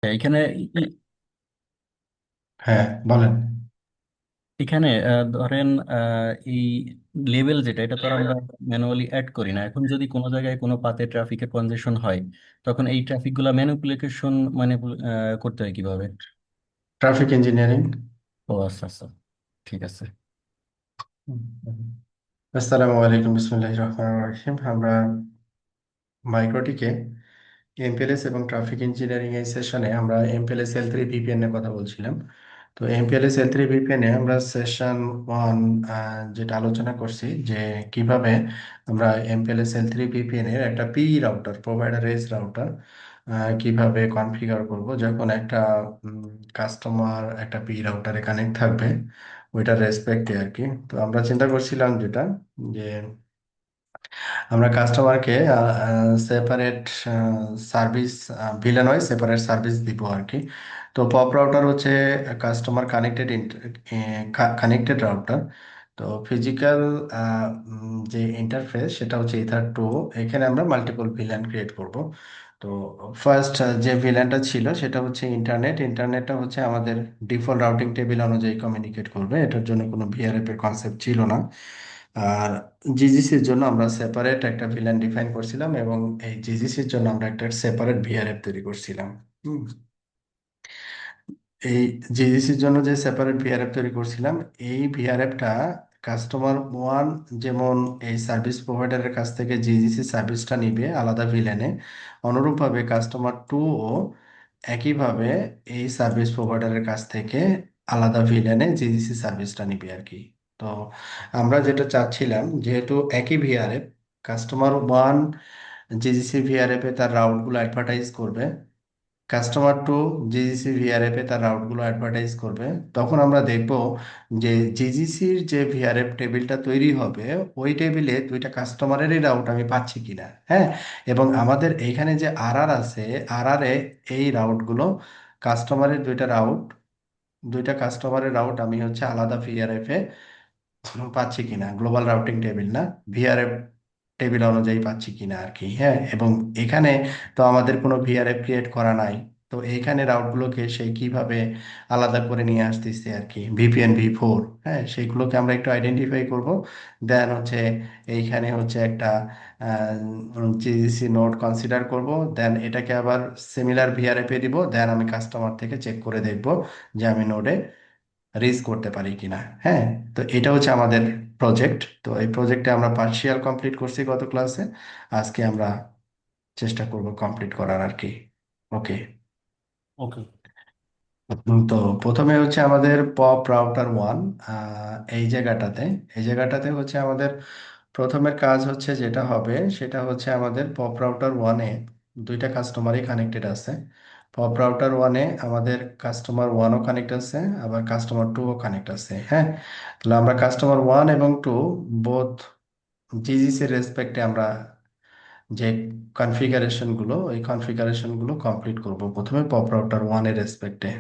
এখানে ই- হ্যাঁ, বলেন। এখানে ধরেন এই লেভেল যেটা এটা তো আর আমরা ম্যানুয়ালি অ্যাড করি না। এখন যদি কোনো জায়গায় কোনো পাতে ট্রাফিকের কনজেশন হয়, তখন এই ট্রাফিক গুলা ম্যানিপুলেশন মানে করতে হয় কিভাবে? Traffic engineering. ও আচ্ছা আচ্ছা, ঠিক আছে। আসসালামু আলাইকুম, বিসমিল্লাহির রহমানির রহিম। আমরা মাইক্রোটিকে এমপিএলএস এবং ট্রাফিক ইঞ্জিনিয়ারিং এই সেশনে আমরা এমপিএলএস L3 ভিপিএন এর কথা বলছিলাম। তো এমপিএলএস L3 ভিপিএন এ আমরা সেশন 1 যেটা আলোচনা করছি যে কিভাবে আমরা এমপিএলএস L3 ভিপিএন এর একটা P router, provider edge router কিভাবে কনফিগার করব যখন একটা কাস্টমার একটা পি রাউটারে কানেক্ট থাকবে, ওইটার রেসপেক্টে আর কি। তো আমরা চিন্তা করছিলাম যেটা, যে আমরা কাস্টমারকে separate service, villain wise separate service দিব আর কি। তো পপ রাউটার হচ্ছে কাস্টমার কানেক্টেড রাউটার। তো ফিজিক্যাল যে ইন্টারফেস সেটা হচ্ছে ইথার 2। এখানে আমরা মাল্টিপল ভিলেন ক্রিয়েট করব। তো ফার্স্ট যে ভিলেনটা ছিল সেটা হচ্ছে ইন্টারনেটটা হচ্ছে আমাদের ডিফল্ট রাউটিং টেবিল অনুযায়ী কমিউনিকেট করবে, এটার জন্য কোনো ভিআরএফ এর কনসেপ্ট ছিল না। আর জিজিসির জন্য আমরা সেপারেট একটা ভিলেন ডিফাইন করছিলাম, এবং এই জিজিসির জন্য আমরা একটা সেপারেট ভিআরএফ তৈরি করছিলাম। হুম। এই জিজিসির জন্য যে সেপারেট ভিআরএফ তৈরি করছিলাম, এই ভিআরএফটা কাস্টমার ওয়ান যেমন এই সার্ভিস প্রোভাইডারের কাছ থেকে জিজিসি সার্ভিসটা নিবে আলাদা ভিলেনে, অনুরূপভাবে কাস্টমার টু ও একইভাবে এই সার্ভিস প্রোভাইডারের কাছ থেকে আলাদা ভিলেনে জিজিসি সার্ভিসটা নিবে আর কি। তো আমরা যেটা চাচ্ছিলাম, যেহেতু একই VRF, customer one GGC VRF এ তার রাউটগুলো অ্যাডভার্টাইজ করবে, কাস্টমার টু জিজিসি ভিআরএফ এ তার রাউটগুলো অ্যাডভার্টাইজ করবে। তখন আমরা দেখব যে জিজিসির যে ভিআরএফ টেবিলটা তৈরি হবে, ওই টেবিলে দুইটা কাস্টমারেরই রাউট আমি পাচ্ছি কিনা। হ্যাঁ, এবং আমাদের এইখানে যে আরআর আছে, আরআর এ এই রাউটগুলো কাস্টমারের দুইটা কাস্টমারের রাউট আমি হচ্ছে আলাদা ভিআরএফ এ পাচ্ছি কিনা, গ্লোবাল রাউটিং টেবিল না, ভিআরএফ টেবিল অনুযায়ী পাচ্ছি কিনা আর কি। হ্যাঁ, এবং এখানে তো আমাদের কোনো ভিআরএফ ক্রিয়েট করা নাই। তো এইখানে রাউটগুলোকে সেই কিভাবে আলাদা করে নিয়ে আসতেছে আর কি, ভিপিএন V4। হ্যাঁ, সেইগুলোকে আমরা একটু আইডেন্টিফাই করব। দেন হচ্ছে এইখানে হচ্ছে একটা জিসিসি নোড কনসিডার করব। দেন এটাকে আবার সিমিলার ভিআরএফ এ দিব। দেন আমি কাস্টমার থেকে চেক করে দেখব যে আমি নোডে রিচ করতে পারি কিনা। হ্যাঁ, তো এটা হচ্ছে আমাদের প্রজেক্ট। তো এই প্রজেক্টে আমরা পার্শিয়াল কমপ্লিট করছি গত ক্লাসে। আজকে আমরা চেষ্টা করব কমপ্লিট করার আর কি। ওকে। ওকে। তো প্রথমে হচ্ছে আমাদের পপ রাউটার 1। এই জায়গাটাতে হচ্ছে আমাদের প্রথমের কাজ হচ্ছে যেটা হবে সেটা হচ্ছে আমাদের পপ রাউটার 1-এ দুইটা কাস্টমারই কানেক্টেড আছে। পপ রাউটার 1-এ আমাদের কাস্টমার 1ও কানেক্ট আছে, আবার কাস্টমার 2ও কানেক্ট আছে। হ্যাঁ, তাহলে আমরা কাস্টমার 1 এবং 2 বোথ জিজিসি রেসপেক্টে আমরা যে কনফিগারেশনগুলো, ওই কনফিগারেশনগুলো কমপ্লিট করব প্রথমে পপ রাউটার 1-এর রেসপেক্টে।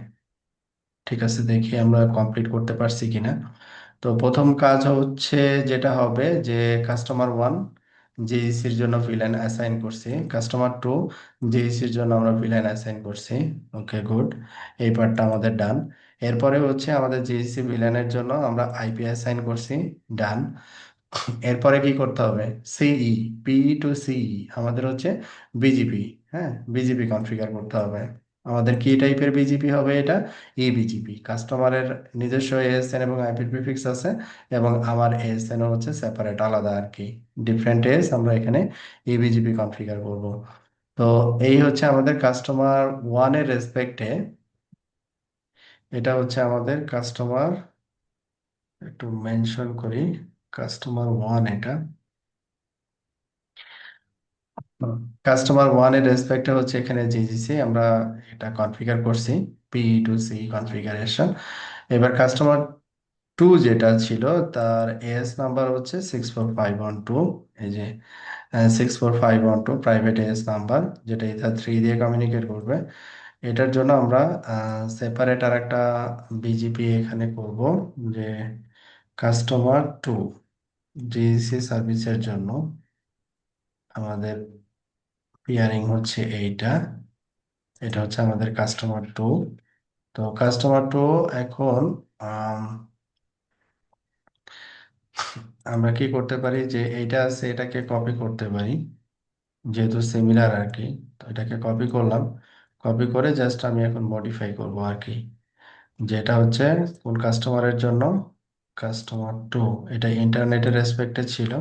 ঠিক আছে, দেখি আমরা কমপ্লিট করতে পারছি কিনা। তো প্রথম কাজ হচ্ছে যেটা হবে যে কাস্টমার 1 জেইসির জন্য ভিলেন অ্যাসাইন করছি, কাস্টমার 2 জেইসির জন্য আমরা ভিলেন অ্যাসাইন করছি। ওকে, গুড। এই পার্টটা আমাদের ডান। এরপরে হচ্ছে আমাদের জেইসি ভিলেনের জন্য আমরা আইপি অ্যাসাইন করছি। ডান। এরপরে কি করতে হবে? সিই, পি টু সিই আমাদের হচ্ছে বিজিপি। হ্যাঁ, বিজিপি কনফিগার করতে হবে। আমাদের কি টাইপের বিজিপি হবে এটা? ই বিজিপি। কাস্টমারের নিজস্ব এএসএন এবং আইপি প্রিফিক্স আছে, এবং আমার এএসএন হচ্ছে সেপারেট, আলাদা আর কি। ডিফারেন্ট এস আমরা এখানে ই বিজিপি কনফিগার করব। তো এই হচ্ছে আমাদের কাস্টমার 1-এর রেসপেক্টে। এটা হচ্ছে আমাদের কাস্টমার, একটু মেনশন করি, কাস্টমার 1 এটা। কাস্টমার 1-এর রেসপেক্টে হচ্ছে এখানে জিজিসি আমরা এটা কনফিগার করছি, পি টু সি কনফিগারেশন। এবার কাস্টমার 2 যেটা ছিল, তার এস নাম্বার হচ্ছে 64512। এই যে 64512 প্রাইভেট এস নাম্বার, যেটা ইথার 3 দিয়ে কমিউনিকেট করবে। এটার জন্য আমরা সেপারেট আর একটা বিজিপি এখানে করব, যে কাস্টমার 2 জিসি সার্ভিসের জন্য আমাদের পিয়ারিং হচ্ছে এইটা। এটা হচ্ছে আমাদের কাস্টমার টু। তো কাস্টমার টু এখন আম, আমরা কি করতে পারি যে এইটা আছে এটাকে কপি করতে পারি, যেহেতু সিমিলার আর কি। তো এটাকে কপি করলাম, কপি করে জাস্ট আমি এখন মডিফাই করব আর কি। যেটা হচ্ছে কোন কাস্টমারের জন্য, কাস্টমার টু, এটা ইন্টারনেটের রেসপেক্টে ছিল।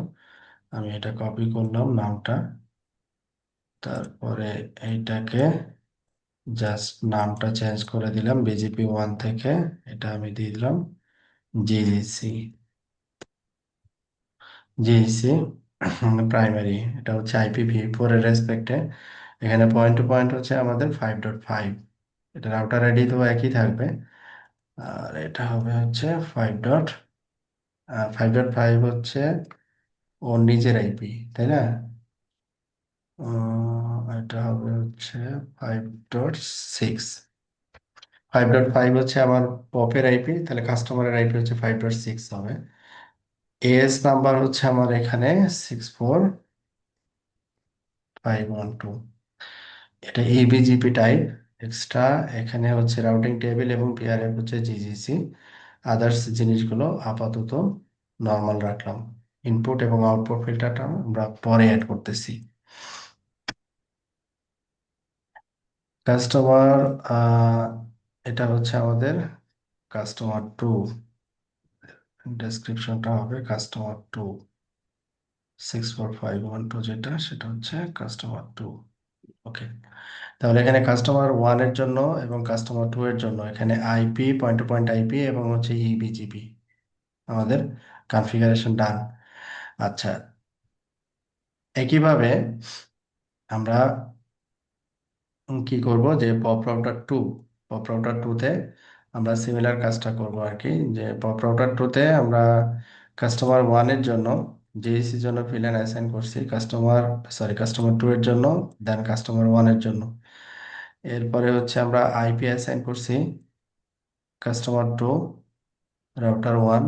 আমি এটা কপি করলাম নামটা, তারপরে এইটাকে জাস্ট নামটা চেঞ্জ করে দিলাম বিজিপি ওয়ান থেকে, এটা আমি দিয়ে দিলাম জিজিসি। জিজিসি প্রাইমারি, এটা হচ্ছে IPv4 এর রেসপেক্টে। এখানে পয়েন্ট টু পয়েন্ট হচ্ছে আমাদের 5.5। এটা রাউটার আইডি তো একই থাকবে, আর এটা হবে হচ্ছে 5.5 হচ্ছে ওর নিজের আইপি, তাই না? এটা হবে হচ্ছে 5.6। 5.5 হচ্ছে আমার পপের আইপি, তাহলে কাস্টমারের আইপি হচ্ছে 5.6 হবে। এস নাম্বার হচ্ছে আমার এখানে 64512। এটা এবিজিপি টাইপ এক্সট্রা। এখানে হচ্ছে রাউটিং টেবিল এবং পিআরএফ হচ্ছে জিজিসি। আদার্স জিনিসগুলো আপাতত নর্মাল রাখলাম। ইনপুট এবং আউটপুট ফিল্টারটা আমরা পরে অ্যাড করতেছি। কাস্টমার, এটা হচ্ছে আমাদের কাস্টমার টু। ডেসক্রিপশনটা হবে কাস্টমার টু। 64512 যেটা, সেটা হচ্ছে কাস্টমার টু। ওকে। তাহলে এখানে কাস্টমার ওয়ান এর জন্য এবং কাস্টমার টু এর জন্য এখানে IP, point to point IP এবং হচ্ছে ইবিজিপি আমাদের কনফিগারেশন ডান। আচ্ছা, একইভাবে আমরা কি করব যে POP router two, POP router টুতে আমরা সিমিলার কাজটা করব আর কি। যে পপ রাউটার টুতে আমরা কাস্টমার ওয়ানের জন্য জেএসির জন্য ভিলেন অ্যাসাইন করছি, কাস্টমার টু এর জন্য, দেন কাস্টমার ওয়ানের জন্য। এরপরে হচ্ছে আমরা আইপি অ্যাসাইন করছি customer two, router one,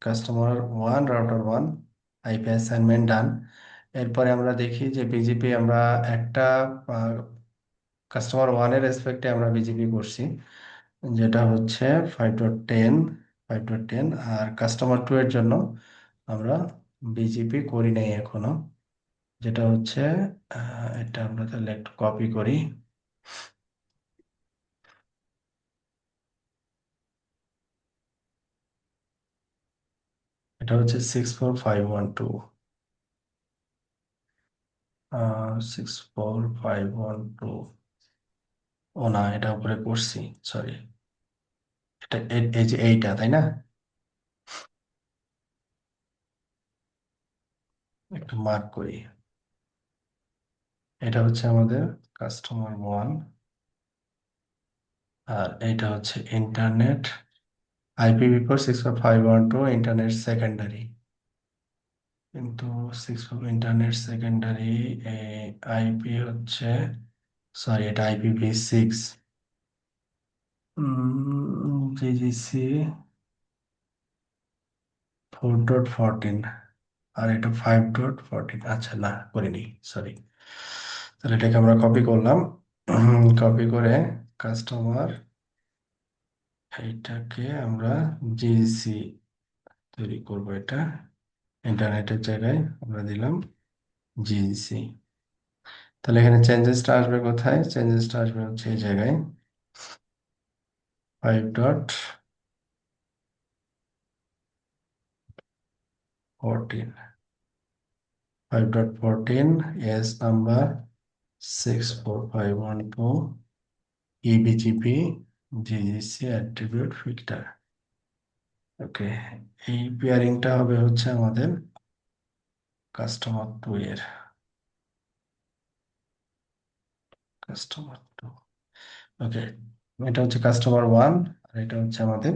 customer one, router one, IP assignment done. এরপরে আমরা দেখি যে বিজিপি আমরা একটা কাস্টমার ওয়ানের রেসপেক্টে আমরা বিজিপি করছি, যেটা হচ্ছে 5.10। 5.10। আর কাস্টমার টু এর জন্য আমরা বিজিপি করি নাই এখনো, যেটা হচ্ছে এটা আমরা তাহলে একটু কপি করি। এটা হচ্ছে 64512। 64512। ও না, এটা উপরে করছি, সরি। এটা এই যে এইটা, তাই না? একটু মার্ক করি। এটা হচ্ছে আমাদের কাস্টমার ওয়ান, আর এটা হচ্ছে ইন্টারনেট IPv4 64512 ইন্টারনেট সেকেন্ডারি। কিন্তু ইন্টারনেট সেকেন্ডারি আইপি হচ্ছে, সরি, এটা IPv6 জিজিসি 4.14। আর এটা 5.14। আচ্ছা, না করিনি, সরি। তাহলে এটাকে আমরা কপি করলাম, কপি করে কাস্টমার, এইটাকে আমরা জিসি তৈরি করব। এটা ইন্টারনেটের জায়গায় আমরা দিলাম জিসি। তাহলে এখানে চেঞ্জেসটা আসবে কোথায়? চেঞ্জেসটা আসবে হচ্ছে এই জায়গায়, 5.14। 5.14, AS number 64512, eBGP, GGC attribute filter. Okay. এই পেয়ারিংটা হবে হচ্ছে আমাদের কাস্টমার টু এর, কাস্টমার টু। ওকে। এটা হচ্ছে কাস্টমার ওয়ান, আর এটা হচ্ছে আমাদের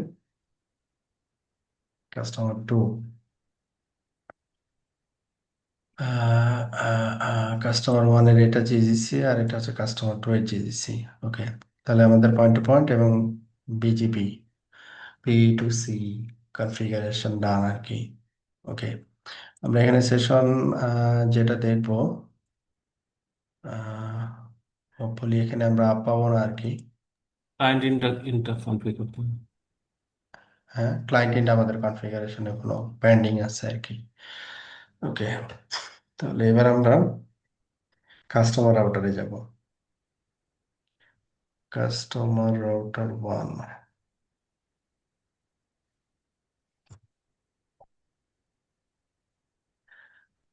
কাস্টমার টু। কাস্টমার ওয়ানের এটা জিজিসি, আর এটা হচ্ছে কাস্টমার টু এর জিজিসি। ওকে। তাহলে আমাদের পয়েন্ট টু পয়েন্ট এবং বিজিপি, P2C কনফিগারেশন ডান আর কি। ওকে। আমরা এখানে সেশন যেটা দেখবো, হোপফুলি এখানে আমরা আপ পাবো না আর কি। ক্লায়েন্ট ইন্টার কনফিগ করতে হবে। হ্যাঁ, ক্লায়েন্ট ইন্ড আমাদের কনফিগারেশনে কোনো পেন্ডিং আছে আর কি। ওকে, তাহলে এবার আমরা কাস্টমার রাউটারে যাব। Customer router one.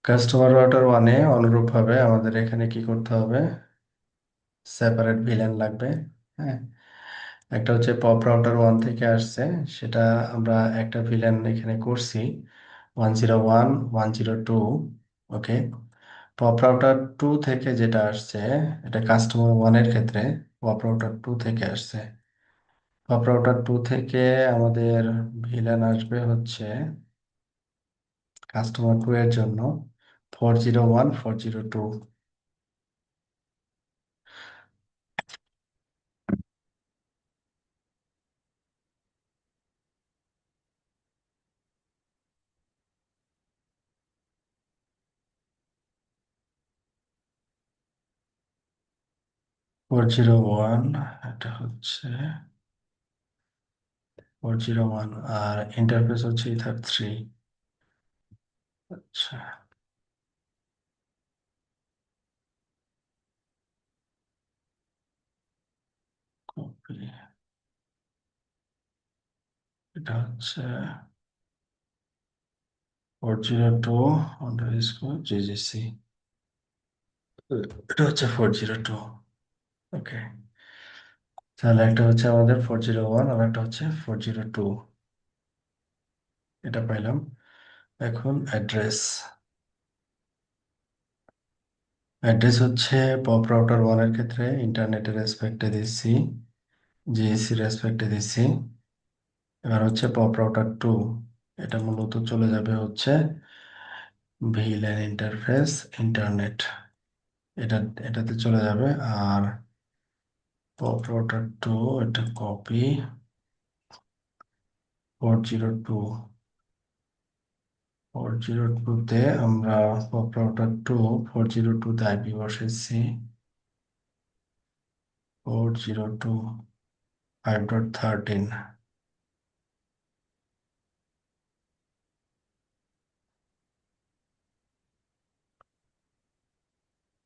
Customer router ওয়ানে অনুরূপভাবে আমাদের এখানে কি করতে হবে, সেপারেট ভিলেন লাগবে। হ্যাঁ, একটা হচ্ছে পপ রাউটার ওয়ান থেকে আসছে, সেটা আমরা একটা ভিলেন এখানে করছি 101 102। ওকে, পপ রাউটার টু থেকে যেটা আসছে, এটা কাস্টমার ওয়ানের ক্ষেত্রে পপ রাউটার টু থেকে আসছে। পপ রাউটার টু থেকে আমাদের ভিলেন আসবে হচ্ছে কাস্টমার টু এর জন্য 401 402। 401, এটা হচ্ছে 401, আর ইন্টারফেস হচ্ছে ইথার 3। আচ্ছা, কপি, এটা হচ্ছে 402 আন্ডারস্কোর জিজিসি, এটা হচ্ছে 402। ওকে, তাহলে একটা হচ্ছে আমাদের 401 আর একটা হচ্ছে 402, এটা পাইলাম। এখন অ্যাড্রেস। অ্যাড্রেস হচ্ছে পপ রাউটার ওয়ানের ক্ষেত্রে ইন্টারনেটের রেসপেক্টে দিচ্ছি, জিএসসি রেসপেক্টে দিচ্ছি। এবার হচ্ছে পপ রাউটার টু, এটা মূলত চলে যাবে হচ্ছে ভিল্যান ইন্টারফেস ইন্টারনেট, এটা এটাতে চলে যাবে। আর পপ রাউটার টু, এটা কপি 402। 402-তে আমরা পপ রাউটার টু 402-তে আইপি বসেছি 402.5.13।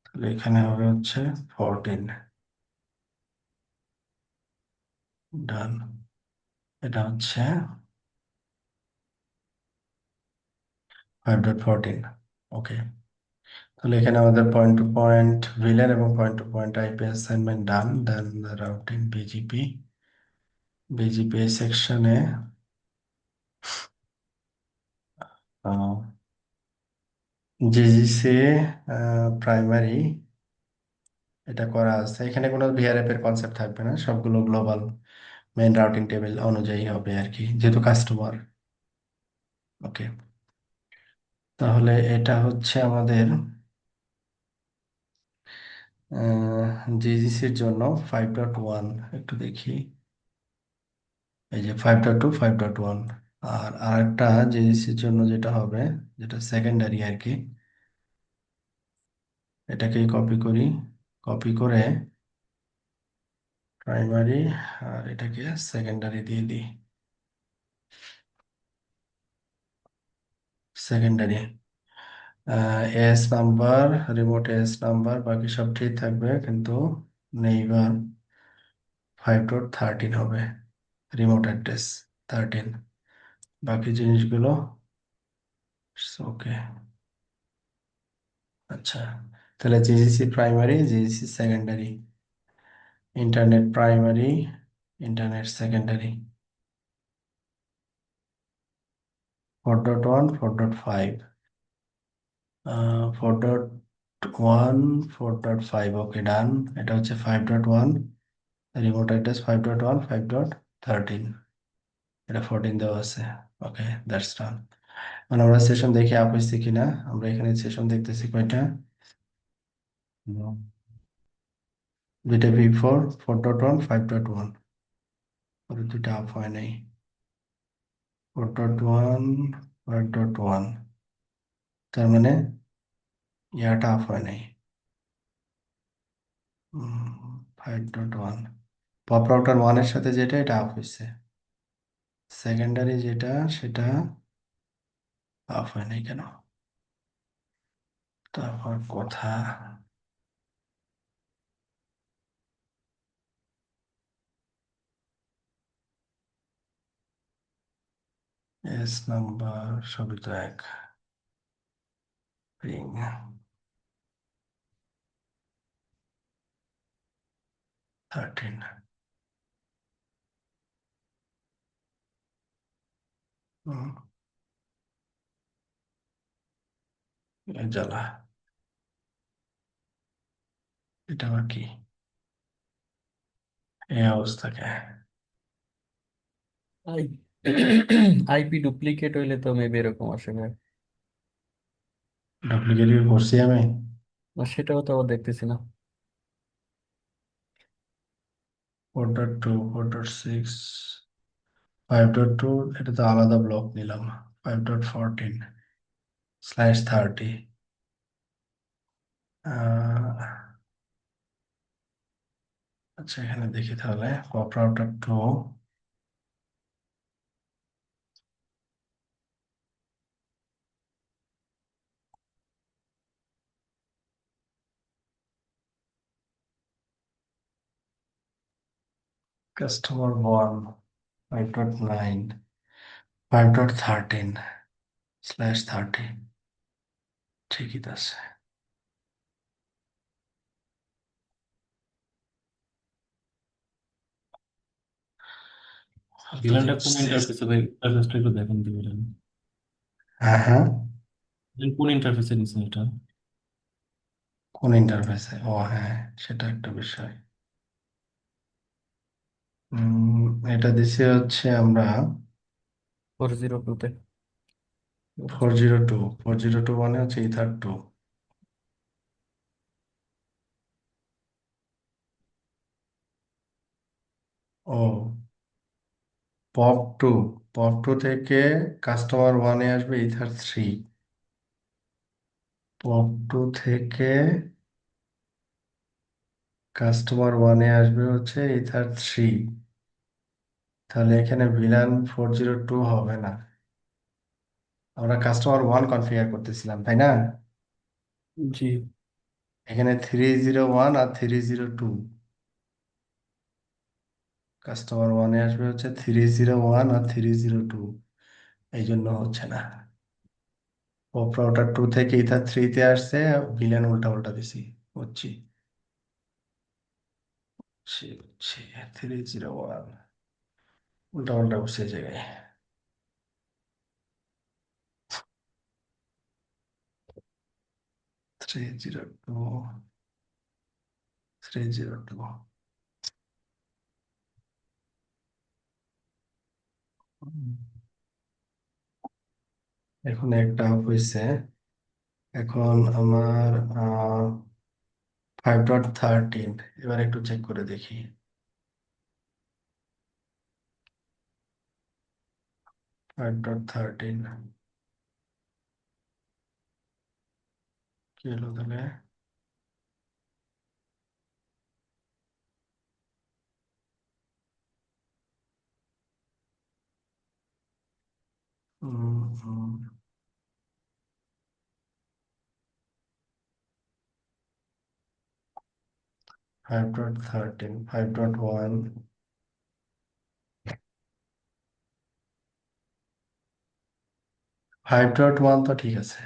তাহলে এখানে হবে হচ্ছে 14। ডান, এটা হচ্ছে 5.14। ওকে, তাহলে এখানে আমাদের পয়েন্ট টু পয়েন্ট ভিলেন এবং point to point IP assignment done. Then routing BGP. BGP সেকশনে জিজিসি প্রাইমারি এটা করা আছে, এখানে কোনো ভিআরএফ এর কনসেপ্ট থাকবে না, সবগুলো গ্লোবাল মেইন রাউটিং টেবিল অনুযায়ী হবে আর কি, যেহেতু কাস্টমার। ওকে, তাহলে এটা হচ্ছে আমাদের জিজিসির জন্য 5.1। একটু দেখি, এই যে 5.2 5.1। আর আরেকটা জিজিসির জন্য যেটা হবে, যেটা সেকেন্ডারি আর কি, এটাকে কপি করি, কপি করে প্রাইমারি, আর এটাকে সেকেন্ডারি দিয়ে দিই। Secondary S number, remote S number বাকি সব ঠিক থাকবে, কিন্তু নেইবার 5.13 হবে, রিমোট অ্যাড্রেস 13। বাকি জিনিসগুলো ওকে। আচ্ছা, তাহলে GGC primary, GGC secondary, internet primary, internet secondary, 4.1 4.5, 4.1 4.5। ওকে, ডান। এটা হচ্ছে 5.1, রিমোট অ্যাড্রেস 5.1 5.13, এটা 14 দেওয়া আছে। ওকে, দ্যাটস ডান। মানে আমরা সেশন দেখি আপ হয়েছে কিনা। আমরা এখানে সেশন দেখতেছি কয়টা, দুইটা V4 4.1 5.1, ওদের দুইটা আপ হয় নাই। 4.1 5.1, তার মানে ইয়াটা আপ হয় নাই। 5.1 পপ রাউটার ওয়ানের সাথে যেটা এটা আপ হয়েছে, সেকেন্ডারি যেটা সেটা আপ হয় নাই কেন? তারপর কথা এস নাম্বার সবই তো এক, রিং 13। জ্বালা, এটা আবার কি এই অবস্থাকে? আই আইপি ডুপ্লিকেট হইলে তো মেবি এরকম আসবে। ডুপ্লিকেট করছি আমি? আর সেটাও তো আবার দেখতেছি না। 4.2, 4.6, 5.2, এটা তো আলাদা ব্লক নিলাম। 5.14/30। আচ্ছা এখানে দেখি তাহলে পপ রাউটার 2, কাস্টমার 1, 5.9, 5.13/30, ঠিকই তো আছে। ফালতু ভিলানটা কোন জিনিস। ইন্টারফেসে ভাই? ইন্টারফেসটা একটু দেখেন তো ভিলান। হ্যাঁ হ্যাঁ, কোন ইন্টারফেসে নিছেন এটা? কোন ইন্টারফেসে? ও হ্যাঁ, সেটা একটা বিষয়। এটা দিছি হচ্ছে আমরা 402-তে। 402। 402 মানে হচ্ছে ইথার 2। ও, পপ 2, পপ 2 থেকে কাস্টমার 1-এ আসবে ইথার 3। পপ 2 থেকে কাস্টমার 1-এ আসবে হচ্ছে ইথার 3। তাহলে এখানে ভিলান 402 হবে না, আমরা কাস্টমার 1 কনফিগার করতেছিলাম তাই না? জি। এখানে 301 আর 302, কাস্টমার 1-এ আসবে হচ্ছে 301 আর 302, এই জন্য হচ্ছে না। পপ রাউটার 2 থেকে ইথার 3-তে আসছে, ভিলেন উল্টা উল্টা দিছি। বুঝছি বুঝছি বুঝছি। 301 উল্টা উল্টা বসে জায়গায়। 302, 302। এখন একটা হয়েছে। এখন আমার 5.13, এবার একটু চেক করে দেখি। 5.13 কি হলো তাহলে? 5.13, 5.1, 5.1 তো ঠিক আছে।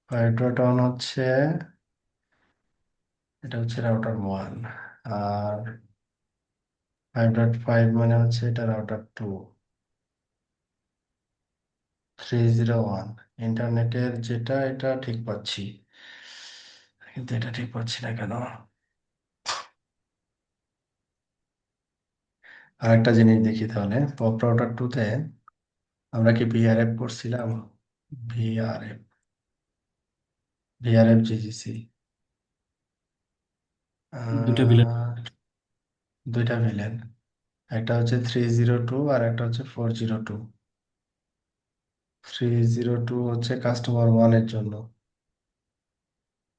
5.1 হচ্ছে, এটা হচ্ছে রাউটার 1। আর 5.5 মানে হচ্ছে এটা রাউটার 2। 301 ইন্টারনেটের যেটা, এটা ঠিক পাচ্ছি, কিন্তু এটা ঠিক পাচ্ছি না কেন? আর একটা জিনিস দেখি তাহলে, পপ রাউটার 2-তে আমরা কি ভিআরএফ করছিলাম? VRF, VRF GGC. দুইটা ভিলান। দুইটা ভিলেন, একটা হচ্ছে 302 আর একটা হচ্ছে 402। 302 হচ্ছে কাস্টমার 1-এর জন্য,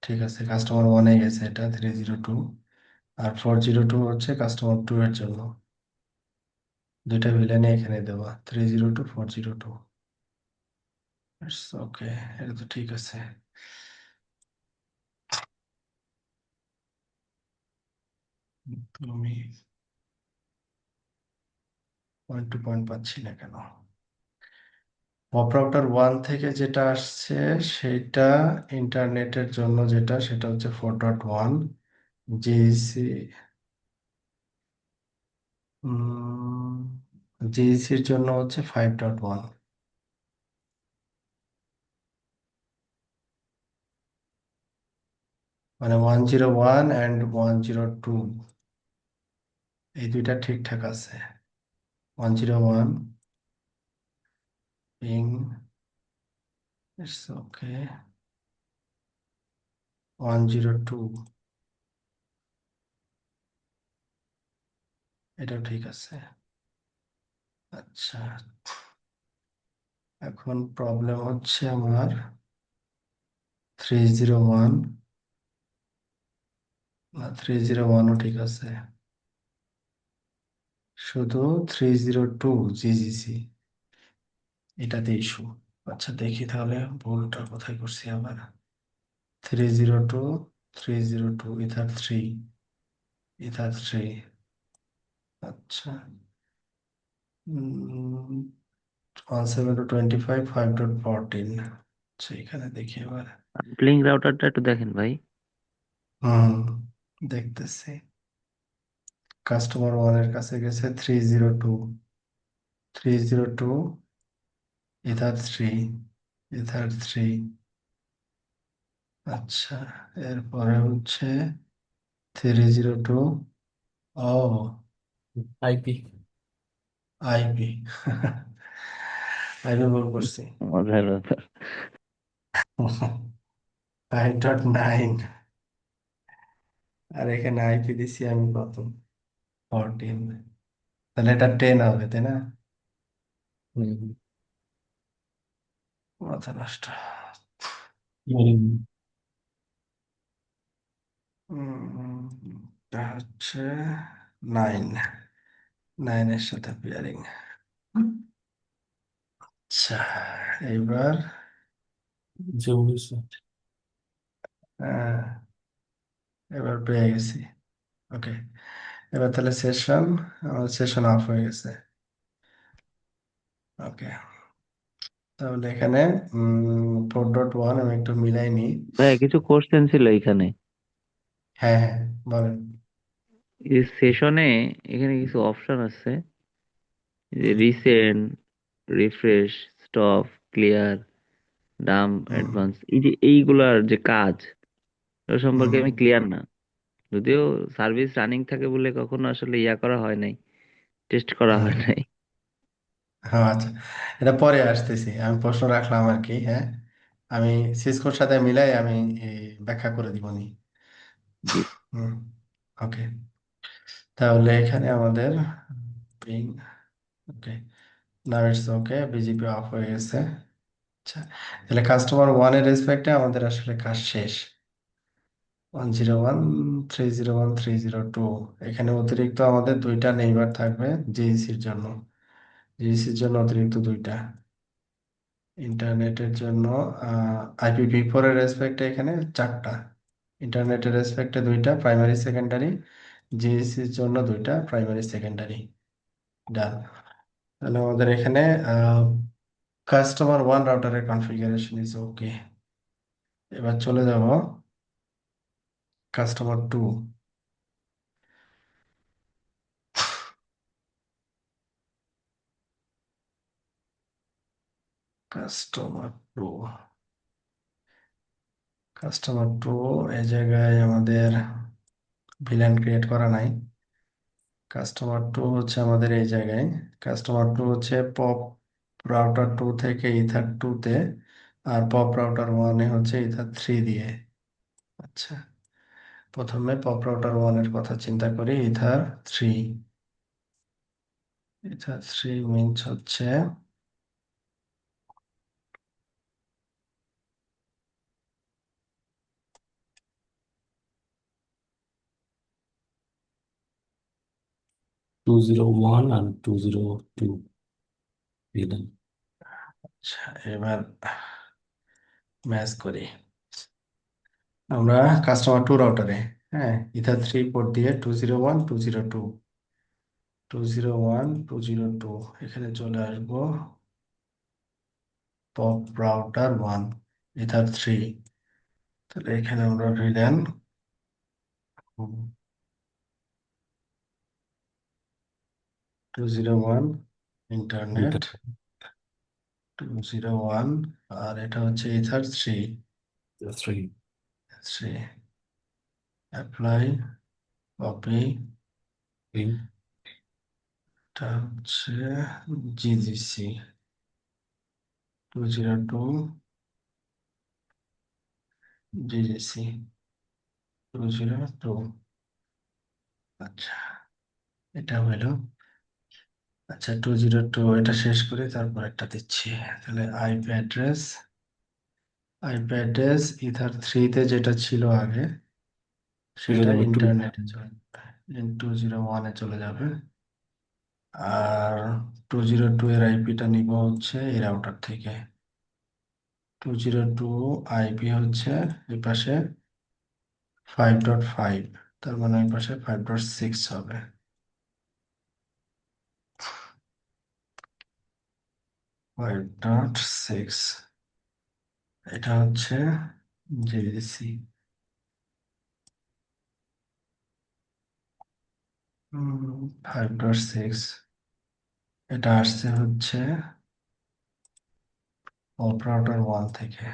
ঠিক আছে, কাস্টমার ওয়ানে গেছে এটা 302, আর 402 হচ্ছে কাস্টমার টু এর জন্য। দুইটা ভিলেনে এখানে দেওয়া, 302 402। ওকে, এটা তো ঠিক আছে। আমি পয়েন্ট টু পয়েন্ট পাচ্ছি না কেন? পপ রাউটার ওয়ান থেকে যেটা আসছে সেটা ইন্টারনেটের জন্য, যেটা সেটা হচ্ছে 4.1। জিসি, জিসির জন্য হচ্ছে 5.1। মানে 101 অ্যান্ড 102, এই দুইটা ঠিকঠাক আছে। 101 পিং, ইটস ওকে। 102, এটাও ঠিক আছে। আচ্ছা, এখন প্রবলেম হচ্ছে আমার 301। না, 301ও ঠিক আছে, শুধু 302 জিজিসি, এটাতে ইস্যু। আচ্ছা দেখি তাহলে ভুলটা কোথায় করছি আবার। 302, 302 ইথার থ্রি, ইথার থ্রি। আচ্ছা, 1725 5.14। আচ্ছা, এখানে দেখি এবার। আনপ্লিং রাউটারটা একটু দেখেন ভাই। হুম, দেখতেছি। কাস্টমার ওয়ানের কাছে গেছে 302, 302 ইথার থ্রি, ইথার থ্রি। আচ্ছা, এরপরে হচ্ছে 302, ও আইপি। আইপি। আইপি ভুল করছি। মজার ব্যাপার। 5.9, আর এখানে আইপি দিছি আমি কত, 14। তাহলে এটা 10 হবে, তাই না? হুম। মাথা নষ্ট। হুম। উম, এটা হচ্ছে 9, 9-এর সাথে পেয়ারিং। আচ্ছা, এইবার যে বলেছে। আহ, এবার পেয়ে গেছি। ওকে, এবার তাহলে সেশন, আমার সেশন অফ হয়ে গেছে। ওকে, তাহলে এখানে 4.1 আমি একটু মিলাই নিই। ভাই কিছু কোশ্চেন ছিল এখানে। হ্যাঁ হ্যাঁ, বলেন। এই সেশনে এখানে কিছু অপশন আছে, যে hmm recent, refresh, stop, clear, dump, hmm advance, এই যে এইগুলার যে কাজ, ওটা সম্পর্কে হুম। আমি ক্লিয়ার না। যদিও সার্ভিস রানিং থাকে বলে কখনো আসলে ইয়া করা হয় নাই, টেস্ট করা হুম। হয় নাই। হ্যাঁ, আচ্ছা, এটা পরে আসতেছি, আমি প্রশ্ন রাখলাম আর কি। হ্যাঁ, আমি সিসকোর সাথে মিলাই আমি ব্যাখ্যা করে দিব নি। জি। হুম, ওকে। তাহলে এখানে আমাদের ping, okay, now it's okay, BGP off হয়ে গেছে। আচ্ছা, তাহলে কাস্টমার ওয়ানের রেসপেক্টে আমাদের আসলে কাজ শেষ। 101 301 302, এখানে অতিরিক্ত আমাদের দুইটা নেইবার থাকবে জিইসির জন্য। জিইসির জন্য অতিরিক্ত দুইটা, ইন্টারনেটের জন্য IPv4 এর রেসপেক্টে এখানে চারটা, ইন্টারনেটের রেসপেক্টে দুইটা প্রাইমারি সেকেন্ডারি, জিইসির জন্য দুইটা প্রাইমারি সেকেন্ডারি। ডান। তাহলে আমাদের এখানে কাস্টমার ওয়ান রাউটারের কনফিগারেশন ইজ ওকে। এবার চলে যাব customer two. Customer two, customer two, এই জায়গায় আমাদের ভিলেন ক্রিয়েট করা নাই। কাস্টমার টু হচ্ছে আমাদের এই জায়গায়, কাস্টমার টু হচ্ছে পপ রাউটার টু থেকে ইথার টু তে, আর পপ রাউটার ওয়ানে হচ্ছে ইথার থ্রি দিয়ে। আচ্ছা, প্রথমে পপ রাউটার ওয়ানের কথা চিন্তা করি, ether three. Ether three means হচ্ছে 201 and 202 দিলাম। আচ্ছা, এবার ম্যাচ করি আমরা কাস্টমার টু রাউটারে। হ্যাঁ, ইথার 3 পোর্ট দিয়ে 201 202 201 202 এখানে চলে আসবো। পপ রাউটার 1 ইথার 3, তাহলে এখানে আমরা ভিলেন 201 ইন্টারনেট এটা 201, আর এটা হচ্ছে ইথার 3 3 3 অ্যাপ্লাই কপি, এটা হচ্ছে জিজিসি 202 জিজিসি 202। আচ্ছা, এটা হলো। আচ্ছা, 202 এটা শেষ করে তারপর একটা দিচ্ছি। তাহলে আইপি অ্যাড্রেস ইথার 3-তে যেটা ছিল আগে চলে সেটা যাবে টু। ইন্টারনেটে চলে যাবে, 201-এ চলে যাবে। আর 202 এর আইপিটা নিব হচ্ছে এই রাউটার থেকে। 202 আইপি হচ্ছে এই পাশে 5.5, তার মানে ওই পাশে 5.6 হবে। 5.6 এটা হচ্ছে জেএসসি 5.6, এটা আসছে হচ্ছে অপারেটর 1 থেকে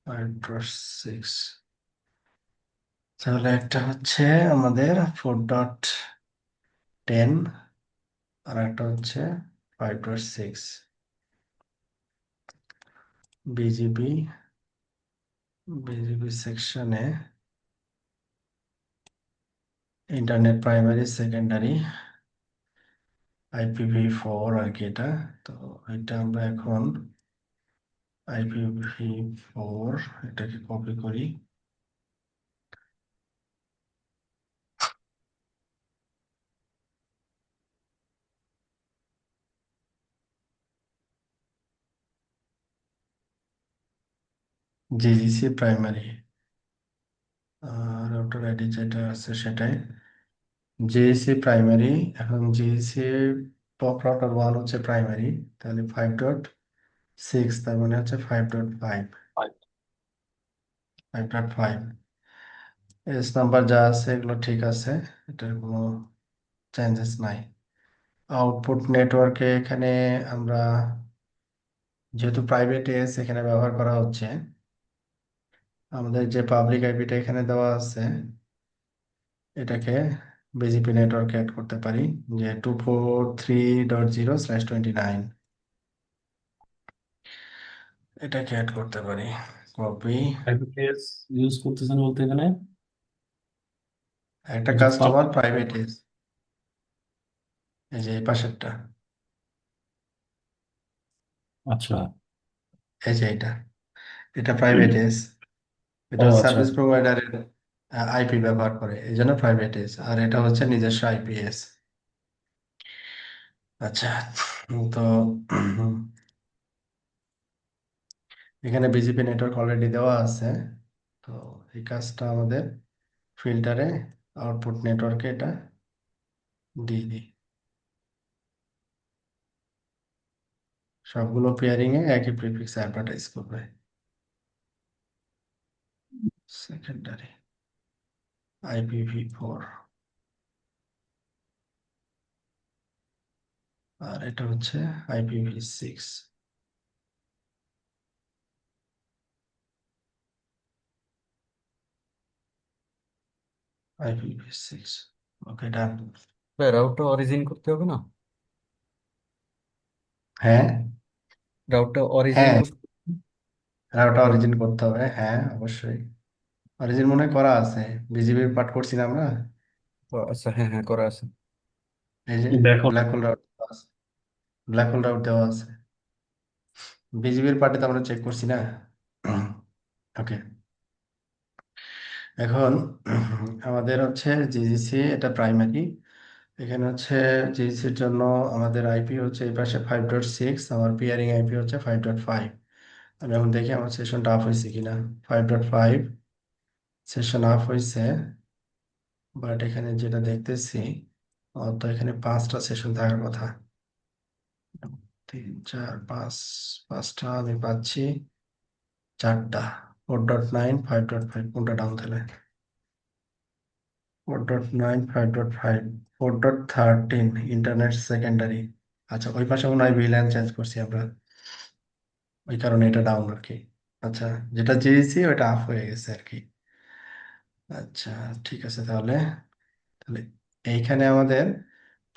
5.6। তাহলে একটা হচ্ছে আমাদের 4.10 আর একটা হচ্ছে 5.6। বিজিবি বিজিবি সেকশনে ইন্টারনেট প্রাইমারি সেকেন্ডারি IPv4 আর কি এটা। তো এটা আমরা এখন IPv4 এটাকে কপি করি। জিজিসি প্রাইমারি রাউটার আইডি যেটা আছে সেটাই জেএসসি প্রাইমারি। এখন জেএসসি পপ রাউটার 1 হচ্ছে প্রাইমারি, তাহলে 5.6 তার মানে হচ্ছে 5.5। 5.5 এস নাম্বার যা আছে এগুলো ঠিক আছে, এটার কোনো চেঞ্জেস নাই। আউটপুট নেটওয়ার্কে এখানে আমরা যেহেতু প্রাইভেট এস এখানে ব্যবহার করা হচ্ছে, আমাদের যে পাবলিক আইপিটা এখানে দেওয়া আছে এটাকে বিজিপি নেটওয়ার্কে অ্যাড করতে পারি, যে 243.0/29 এটাকে অ্যাড করতে পারি। কপি, আইপিএস ইউজ করতেছেন বলতে এখানে একটা এটা কাস্টমার প্রাইভেট এস, এই যে এই পাশেরটা, আচ্ছা। এই যে এটা এটা প্রাইভেট এস, ও এটা আচ্ছা। সার্ভিস প্রোভাইডারের আইপি ব্যবহার করে, এই জন্য প্রাইভেট এস, আর এটা হচ্ছে নিজস্ব আইপিএস। আচ্ছা, তো এখানে বিজিপি নেটওয়ার্ক অলরেডি দেওয়া আছে। তো এই কাজটা আমাদের ফিল্টারে আউটপুট নেটওয়ার্কে এটা দিয়ে দিই। সবগুলো পেয়ারিং এ একই প্রিফিক্স অ্যাডভার্টাইজ করবে। সেকেন্ডারি IPv4, আর এটা হচ্ছে IPv6। IPv6 ওকে, ডান। রাউটটা অরিজিন করতে হবে না? হ্যাঁ, রাউটটা অরিজিন হ্যাঁ, করতে ওটা হবে। অরিজিন করতে হবে, হ্যাঁ অবশ্যই। অরিজিন মনে হয় করা আছে, বিজিবির পার্ট করছি না আমরা। ও, আচ্ছা, হ্যাঁ হ্যাঁ, করা আছে। এই যে দেখো ব্ল্যাক হোল রাউট আছে, ব্ল্যাক হোল রাউট দেওয়া আছে। বিজিবির পার্টে তো আমরা চেক করছি না। ওকে, এখন আমাদের হচ্ছে জিজিসি, এটা প্রাইমারি। এখানে হচ্ছে জিজিসির জন্য আমাদের আইপি হচ্ছে এই পাশে 5.6, আমার পিয়ারিং আইপি হচ্ছে 5.5। আমি এখন দেখি আমার সেশনটা অফ হয়েছে কিনা। 5.5 সেশন অফ হয়েছে, বাট এখানে যেটা দেখতেছি, তো এখানে 5টা সেশন থাকার কথা। 3, 4, 5, 5টা আমি পাচ্ছি, 4টা। 4.9, 5.5 কোনটা ডাউন তাহলে? 4.9, 5.5, 4.13 ইন্টারনেট সেকেন্ডারি। আচ্ছা, ওই পাশে মনে হয় ভিল্যান চেঞ্জ করছি আমরা, ওই কারণে এটা ডাউন আর কি। আচ্ছা, যেটা চেয়েছি ওটা আপ হয়ে গেছে আর কি। আচ্ছা, ঠিক আছে তাহলে। তাহলে এইখানে আমাদের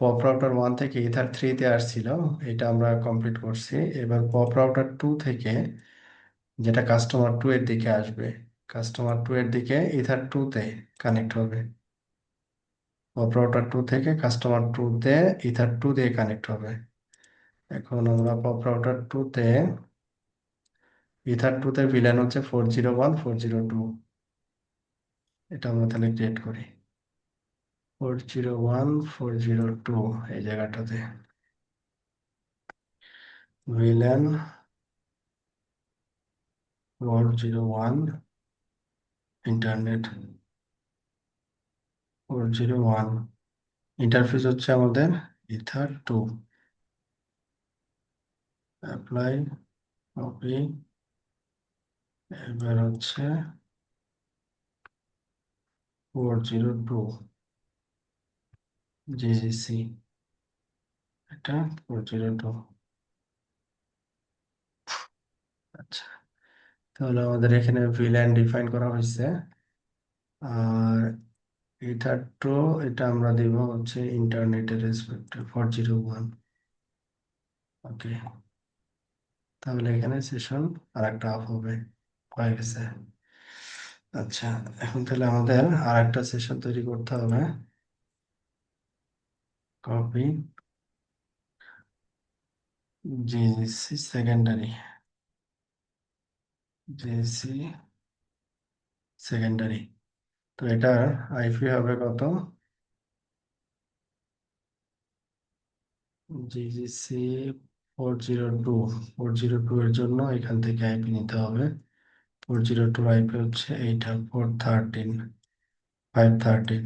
পপ রাউটার 1 থেকে ইথার 3-তে আসছিল, এটা আমরা কমপ্লিট করছি। এবার পপ রাউটার 2 থেকে, যেটা কাস্টমার 2 এর দিকে আসবে, কাস্টমার 2 এর দিকে ইথার 2-তে কানেক্ট হবে। পপ রাউটার 2 থেকে কাস্টমার 2-তে ইথার 2 দিয়ে কানেক্ট হবে। এখন আমরা পপ রাউটার 2-তে, ইথার 2-তে ভিলান হচ্ছে 401, 402। এটা আমরা তাহলে ক্রিয়েট করি, 401, 402 এই জায়গাটাতে। ভিলান 401, ইন্টারনেট 401, ইন্টারফেস হচ্ছে আমাদের ইথার 2। অ্যাপ্লাই, কপি, এবার হচ্ছে 402 জিজিসি, এটা 402। আচ্ছা, তাহলে আমাদের এখানে ভিল্যান ডিফাইন করা হয়েছে। আর ইথার 2, এটা আমরা দিব হচ্ছে ইন্টারনেটের রেসপেক্টে 401। ওকে, তাহলে এখানে সেশন আর একটা অফ হবে, হয়ে গেছে। আচ্ছা, এখন তাহলে আমাদের আর একটা সেশন তৈরি করতে হবে। Copy, GC secondary, GC secondary. তো এটার আইপি হবে কত? জিজিসি 402, 402 এর জন্য এখান থেকে আইপি নিতে হবে। 402 আইপি হচ্ছে এইটা, 413, 513।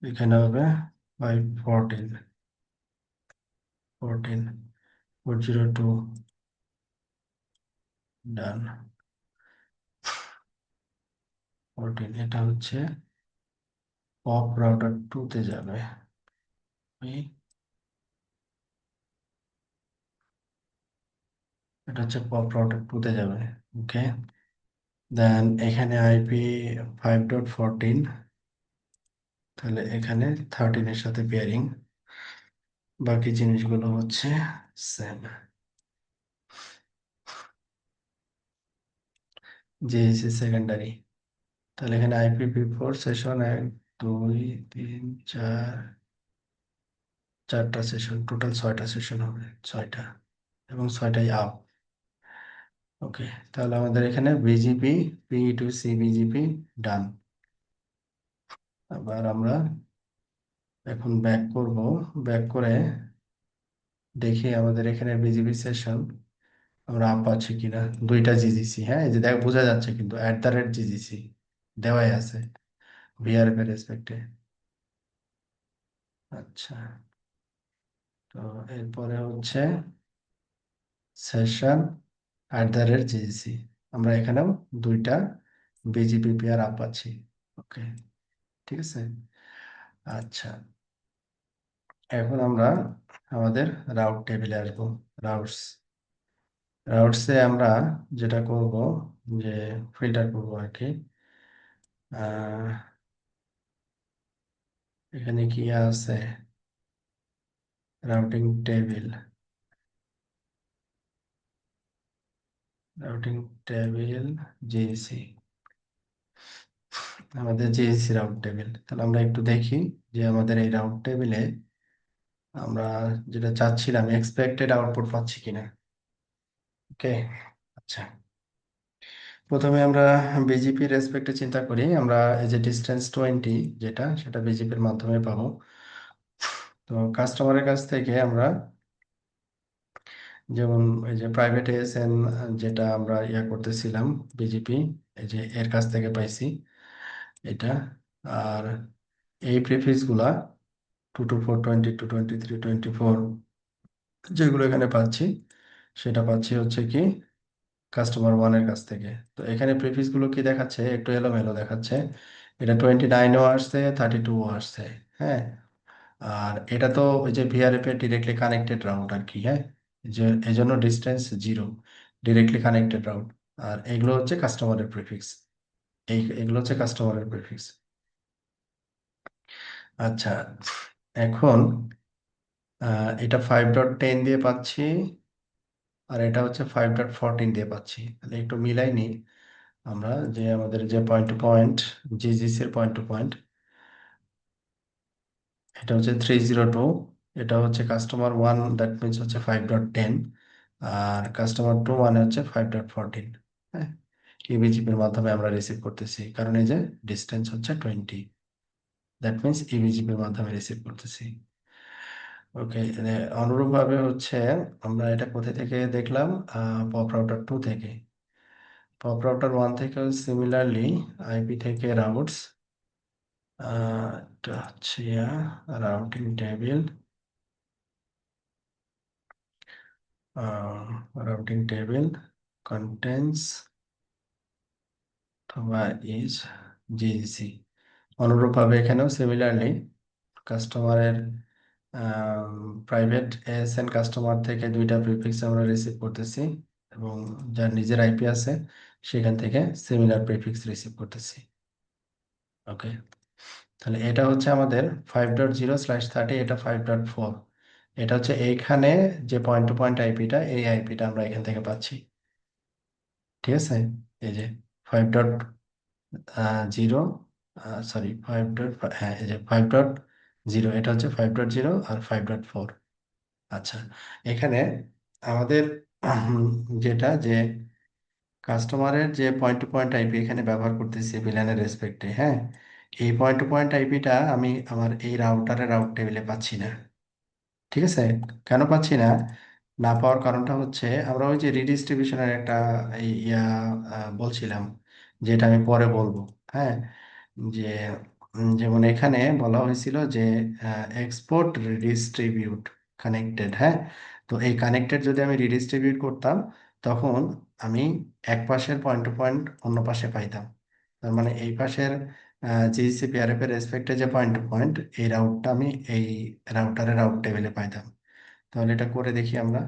এখানে হবে 514, 402 ডান। 14, এটা হচ্ছে পপ রাউটার 2-তে যাবে। এটা হচ্ছে পপ রাউটার 2-তে যাবে। ওকে, দেন এখানে আইপি 5.14, তাহলে এখানে 13 এর সাথে পেয়ারিং, বাকি জিনিসগুলো হচ্ছে সেম। জেএসসি সেকেন্ডারি, তাহলে এখানে IPv4 সেশন 1, 2, 3, 4, 4টা সেশন, টোটাল 6টা সেশন হবে, 6টা, এবং 6টাই আপ। ওকে, তাহলে আমাদের এখানে বিজিপি, P2C বিজিপি ডান। আবার আমরা এখন ব্যাক করব, ব্যাক করে দেখি আমাদের এখানে বিজিপি সেশন আমরা আপ পাচ্ছি কিনা। 2টা জিজিসি, হ্যাঁ, এই যে দেখ বোঝা যাচ্ছে কিন্তু @জিজিসি দেওয়াই আছে ভিআরএফ এর রেসপেক্টে। আচ্ছা, তো এরপরে হচ্ছে সেশন @জিজিসি, আমরা এখানেও 2টা বিজিপি পেয়ার আপ পাচ্ছি। ওকে, ঠিক আছে। আচ্ছা, এখন আমরা আমাদের রাউট টেবিলে আসবো। রাউটস, রাউটসে আমরা যেটা করব, যে ফিল্টার করব আর কি। আহ, এখানে কি আছে? Routing table, routing table JAC, আমাদের জেএসি রাউট টেবিল। তাহলে আমরা একটু দেখি যে আমাদের এই রাউট টেবিলে আমরা যেটা চাচ্ছিলাম এক্সপেক্টেড আউটপুট পাচ্ছি কিনা। ওকে, আচ্ছা, প্রথমে আমরা বিজিপি রেসপেক্টে চিন্তা করি। আমরা এই যে ডিস্টেন্স 20 যেটা, সেটা বিজিপির মাধ্যমে পাবো। তো কাস্টমারের কাছ থেকে আমরা যেমন এই যে প্রাইভেট এএসএন যেটা আমরা করতেছিলাম বিজিপি, এই যে এর কাছ থেকে পাইছি এটা। আর এই প্রিফিক্স গুলা 224, 22, 23, 24 যেগুলো এখানে পাচ্ছি, সেটা পাচ্ছি হচ্ছে কি কাস্টমার ওয়ানের কাছ থেকে। তো এখানে প্রিফিক্স গুলো কি দেখাচ্ছে, একটু এলোমেলো দেখাচ্ছে। এটা 29ও আসছে, 32ও আসছে। হ্যাঁ, আর এটা তো ওই যে ভিআরএফ এর ডিরেক্টলি কানেক্টেড রাউট আর কি। হ্যাঁ, যে এই জন্য ডিস্টেন্স 0, ডিরেক্টলি কানেক্টেড রাউট। আর এগুলো হচ্ছে কাস্টমারের প্রিফিক্স, এগুলো হচ্ছে কাস্টমারের প্রিফিক্স। আচ্ছা, এখন এটা 5.10 দিয়ে পাচ্ছি, আর এটা হচ্ছে 5.14 দিয়ে পাচ্ছি। তাহলে একটু মিলাই নিই আমরা, যে আমাদের যে পয়েন্ট টু পয়েন্ট, জিজিসি এর পয়েন্ট টু পয়েন্ট, এটা হচ্ছে 302, এটা হচ্ছে কাস্টমার ওয়ান, দ্যাট মিনস হচ্ছে 5.10, আর কাস্টমার টু মানে হচ্ছে 5.14। হ্যাঁ, ইবিজিপির মাধ্যমে আমরা রিসিভ করতেছি, কারণ এই যে ডিস্টেন্স হচ্ছে 20, দ্যাট মিনস ইবিজিপির মাধ্যমে রিসিভ করতেছি। ওকে, অনুরূপভাবে হচ্ছে আমরা এটা কোথা থেকে দেখলাম, পপ রাউটার 2 থেকে। পপ রাউটার 1 থেকে সিমিলারলি আইপি থেকে রাউটস, এটা হচ্ছে routing table, routing table contents অথবা ইজ জিসি। অনুরূপভাবে এখানেও সিমিলারলি কাস্টমারের প্রাইভেট এসএন কাস্টমার থেকে দুইটা প্রিফিক্স আমরা রিসিভ করতেছি, এবং যার নিজের আইপি আছে সেখান থেকে সিমিলার প্রিফিক্স রিসিভ করতেছি। ওকে, তাহলে এটা হচ্ছে আমাদের 5.0/30, এটা 5.4। এটা হচ্ছে এইখানে যে পয়েন্ট টু পয়েন্ট আইপিটা, এই আইপিটা আমরা এখান থেকে পাচ্ছি। ঠিক আছে, এই যে 5.0, সরি 5. হ্যাঁ, এই যে 5.0, এটা হচ্ছে 5.0 আর 5.4। আচ্ছা, এখানে আমাদের যেটা যে কাস্টমারের যে পয়েন্ট টু পয়েন্ট আইপি এখানে ব্যবহার করতেছি ভিলানের রেসপেক্টে। হ্যাঁ, এই পয়েন্ট টু পয়েন্ট আইপিটা আমি আমার এই রাউটারের রাউট টেবিলে পাচ্ছি না। ঠিক আছে, কেন পাচ্ছি না? না পাওয়ার কারণটা হচ্ছে আমরা ওই যে রিডিস্ট্রিবিউশনের একটা বলছিলাম, যেটা আমি পরে বলবো। হ্যাঁ, যে যেমন এখানে বলা হয়েছিল যে এক্সপোর্ট রিডিস্ট্রিবিউট কানেক্টেড। হ্যাঁ, তো এই কানেক্টেড যদি আমি রিডিস্ট্রিবিউট করতাম, তখন আমি এক পাশের পয়েন্ট টু পয়েন্ট অন্য পাশে পাইতাম। তার মানে এই পাশের জিসিপিআরএফ এর রেসপেক্টে যে পয়েন্ট টু পয়েন্ট, এই রাউটটা আমি এই রাউটারের রাউট টেবিলে পাইতাম। তাহলে এটা করে দেখি আমরা।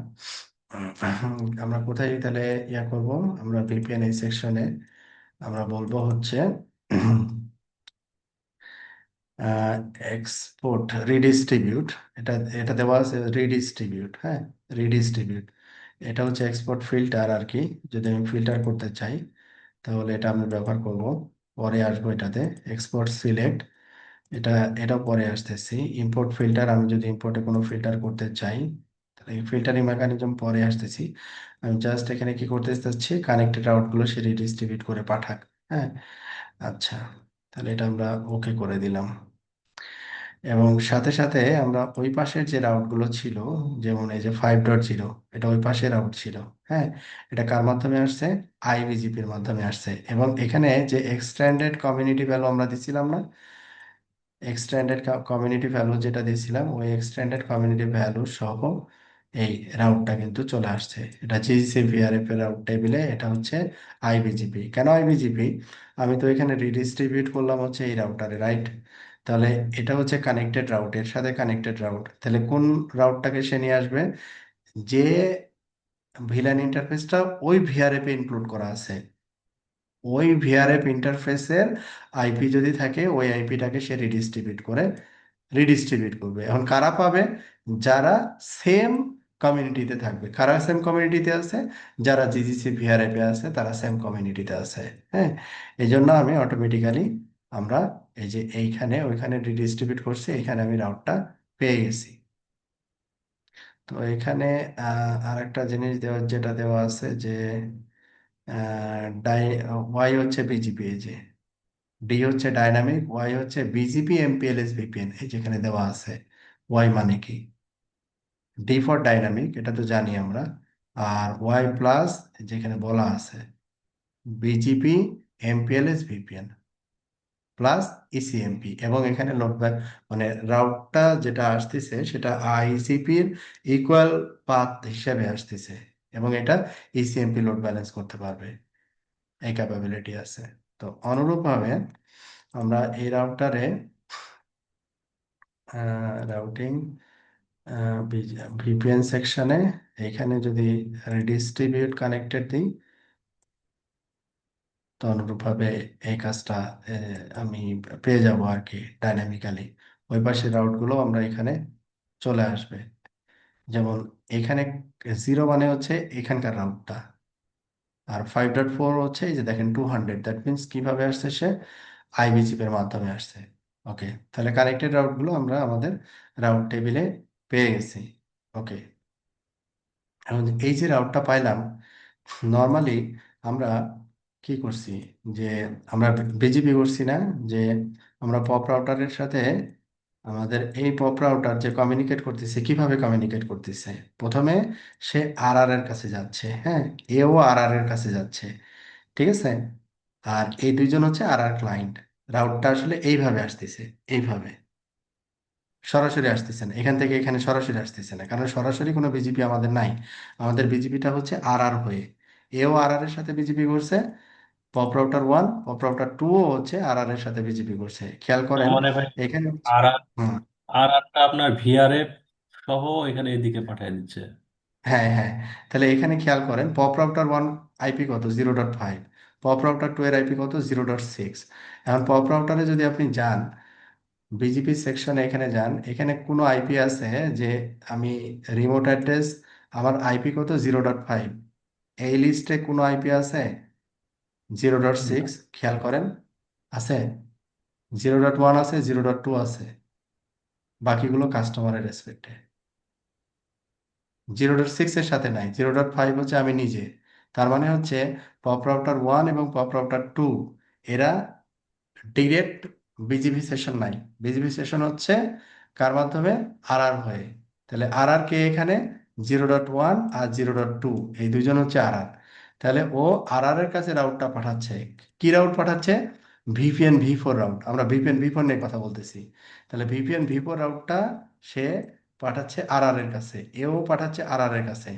আমরা কোথায় তাহলে করব, আমরা ভিপিএন এই সেকশনে আমরা বলবো হচ্ছে এক্সপোর্ট রিডিস্ট্রিবিউট। এটা এটা দেওয়া আছে রিডিস্ট্রিবিউট। হ্যাঁ, রিডিস্ট্রিবিউট, এটা হচ্ছে এক্সপোর্ট ফিল্টার আর কি। যদি আমি ফিল্টার করতে চাই, তাহলে এটা আমি ব্যবহার করব। পরে আসবো এটাতে এক্সপোর্ট সিলেক্ট, এটা এটাও পরে আসতেছি। ইম্পোর্ট ফিল্টার, আমি যদি ইম্পোর্টে কোনো ফিল্টার করতে চাই, তাহলে ফিল্টারিং মেকানিজম পরে আসতেছি। আমি জাস্ট এখানে কি করতে চাচ্ছি, কানেক্টেড আউটগুলো সে রিডিস্ট্রিবিউট করে পাঠাক। হ্যাঁ, আচ্ছা, তাহলে এটা আমরা ওকে করে দিলাম। এবং সাথে সাথে আমরা ওই পাশের যে রাউটগুলো ছিল, যেমন এই যে 5.0, এটা ওই পাশের রাউট ছিল। হ্যাঁ, এটা কার মাধ্যমে আসছে, আইবিজিপির মাধ্যমে আসছে। এবং এখানে যে এক্সটেন্ডেড কমিউনিটি ভ্যালু আমরা দিছিলাম না, এক্সটেন্ডেড কমিউনিটি ভ্যালু যেটা দিয়েছিলাম, ওই এক্সটেন্ডেড কমিউনিটি ভ্যালু সহ এই রাউটটা কিন্তু চলে আসছে। এটা জিসি ভিআরএফ এর রাউট টেবিলে, এটা হচ্ছে আইবিজিপি। কেন আইবিজিপি? আমি তো এখানে রিডিস্ট্রিবিউট করলাম হচ্ছে এই রাউটারে, রাইট? তাহলে এটা হচ্ছে কানেক্টেড রাউট, এর সাথে কানেক্টেড রাউট। তাহলে কোন রাউটটাকে সে নিয়ে আসবে, যে ভিলান ইন্টারফেসটা ওই ভিআরএফ এ ইনক্লুড করা আছে, ওই ভিআরএফ ইন্টারফেসের আইপি যদি থাকে, ওই আইপিটাকে সে রিডিস্ট্রিবিউট করবে। এখন কারা পাবে, যারা সেম কমিউনিটিতে থাকবে। কারা সেম কমিউনিটিতে আছে, যারা জিজিসি ভিআরএফ এ আছে তারা সেম কমিউনিটিতে আছে। হ্যাঁ, এই জন্য আমি অটোমেটিক্যালি আমরা এই যে এইখানে ওইখানে রিডিস্ট্রিবিউট করছি, এখানে আমি রাউটটা পেয়ে গেছি। তো এখানে আর একটা জিনিস দেওয়া, যেটা দেওয়া আছে যে ডাই ওয়াই হচ্ছে বিজিপি, এই যে ডি হচ্ছে ডাইনামিক, ওয়াই হচ্ছে বিজিপি এমপিএলএস ভিপিএন, এই যেখানে দেওয়া আছে। ওয়াই মানে কি? ডি ফর ডাইনামিক, এটা তো জানি আমরা। আর ওয়াই প্লাস যেখানে বলা আছে বিজিপি এমপিএলএস ভিপিএন প্লাস ইসিএমপি, এবং এখানে লোড মানে রাউটটা যেটা আসতেছে সেটা আইসিপির ইকুয়াল পাথ হিসেবে আসতেছে, এবং এটা ইসিএমপি লোড ব্যালেন্স করতে পারবে, এই ক্যাপাবিলিটি আছে। তো অনুরূপভাবে আমরা এই রাউটারে রাউটিং ভিপিএন সেকশনে এখানে যদি রিডিস্ট্রিবিউট কানেক্টেড দিই, তো অনুরূপভাবে এই কাজটা আমি পেয়ে যাব আর কি ডাইনামিক্যালি। ওই পাশের রাউটগুলো আমরা এখানে চলে আসবে। যেমন এখানে 0 মানে হচ্ছে এখানকার রাউটটা, আর 5.4 হচ্ছে এই যে দেখেন 200, দ্যাট মিনস কিভাবে আসছে, সে আইবি চিপের মাধ্যমে আসছে। ওকে, তাহলে কানেক্টেড রাউটগুলো আমরা আমাদের রাউট টেবিলে পেয়ে গেছি। ওকে, এখন এই যে রাউটটা পাইলাম, নর্মালি আমরা কি করছি, যে আমরা বিজিপি করছি না, যে আমরা পপ রাউটারের সাথে আমাদের এই পপ রাউটার যে কমিউনিকেট করতেছে, কিভাবে কমিউনিকেট করতেছে, প্রথমে সে আর আর এর কাছে যাচ্ছে, হ্যাঁ, এও আর আর এর কাছে যাচ্ছে, ঠিক আছে। আর এই দুইজন হচ্ছে আর আর ক্লায়েন্ট। রাউটটা আসলে এইভাবে আসতেছে, এইভাবে সরাসরি আসতেছে না, এখান থেকে এখানে সরাসরি আসতেছে না, কারণ সরাসরি কোনো বিজিপি আমাদের নাই। আমাদের বিজিপিটা হচ্ছে আর আর হয়ে, এও আর আর এর সাথে বিজিপি করছে, পপ রাউটার 1 পপ রাউটার 2 ও হচ্ছে আর আর এর সাথে বিজিপি করছে, খেয়াল তার করেন মানে ভাই এখানে। আর আর হুম, আর আরটা আপনার ভিআরএফ সহ এখানে এদিকে পাঠিয়ে দিচ্ছে। হ্যাঁ হ্যাঁ, তাহলে এখানে খেয়াল করেন পপ রাউটার 1 আইপি কত 0.5, পপ রাউটার 2 এর আইপি কত 0.6। এখন পপ রাউটারে যদি আপনি যান, বিজিপি সেকশনে এখানে যান, এখানে কোনো আইপি আছে যে আমি রিমোট অ্যাড্রেস, আমার আইপি কত 0.5, এই লিস্টে কোনো আইপি আছে 0.6, খেয়াল করেন, আছে 0.1, আছে 0.2 আছে, বাকিগুলো কাস্টমারের রেসপেক্টে। 0.6 এর সাথে নাই, 0.5 হচ্ছে আমি নিজে। তার মানে হচ্ছে পপ রাউটার 1 এবং পপ রাউটার 2 এরা ডিরেক্ট বিজিবি সেশন নাই। বিজিবি সেশন হচ্ছে কার মাধ্যমে, আর আর হয়ে। তাহলে আর আর কে এখানে 0.1 আর 0.2, এই দুইজন হচ্ছে আর আর। তাহলে ও আর আর এর কাছে রাউটটা পাঠাচ্ছে, কি রাউট পাঠাচ্ছে, ভিপিএন V4 রাউট, আমরা ভিপিএন V4 নিয়ে কথা বলতেছি। তাহলে ভিপিএন V4 রাউটটা সে পাঠাচ্ছে আর আর এর কাছে, এও পাঠাচ্ছে আর আর এর কাছে।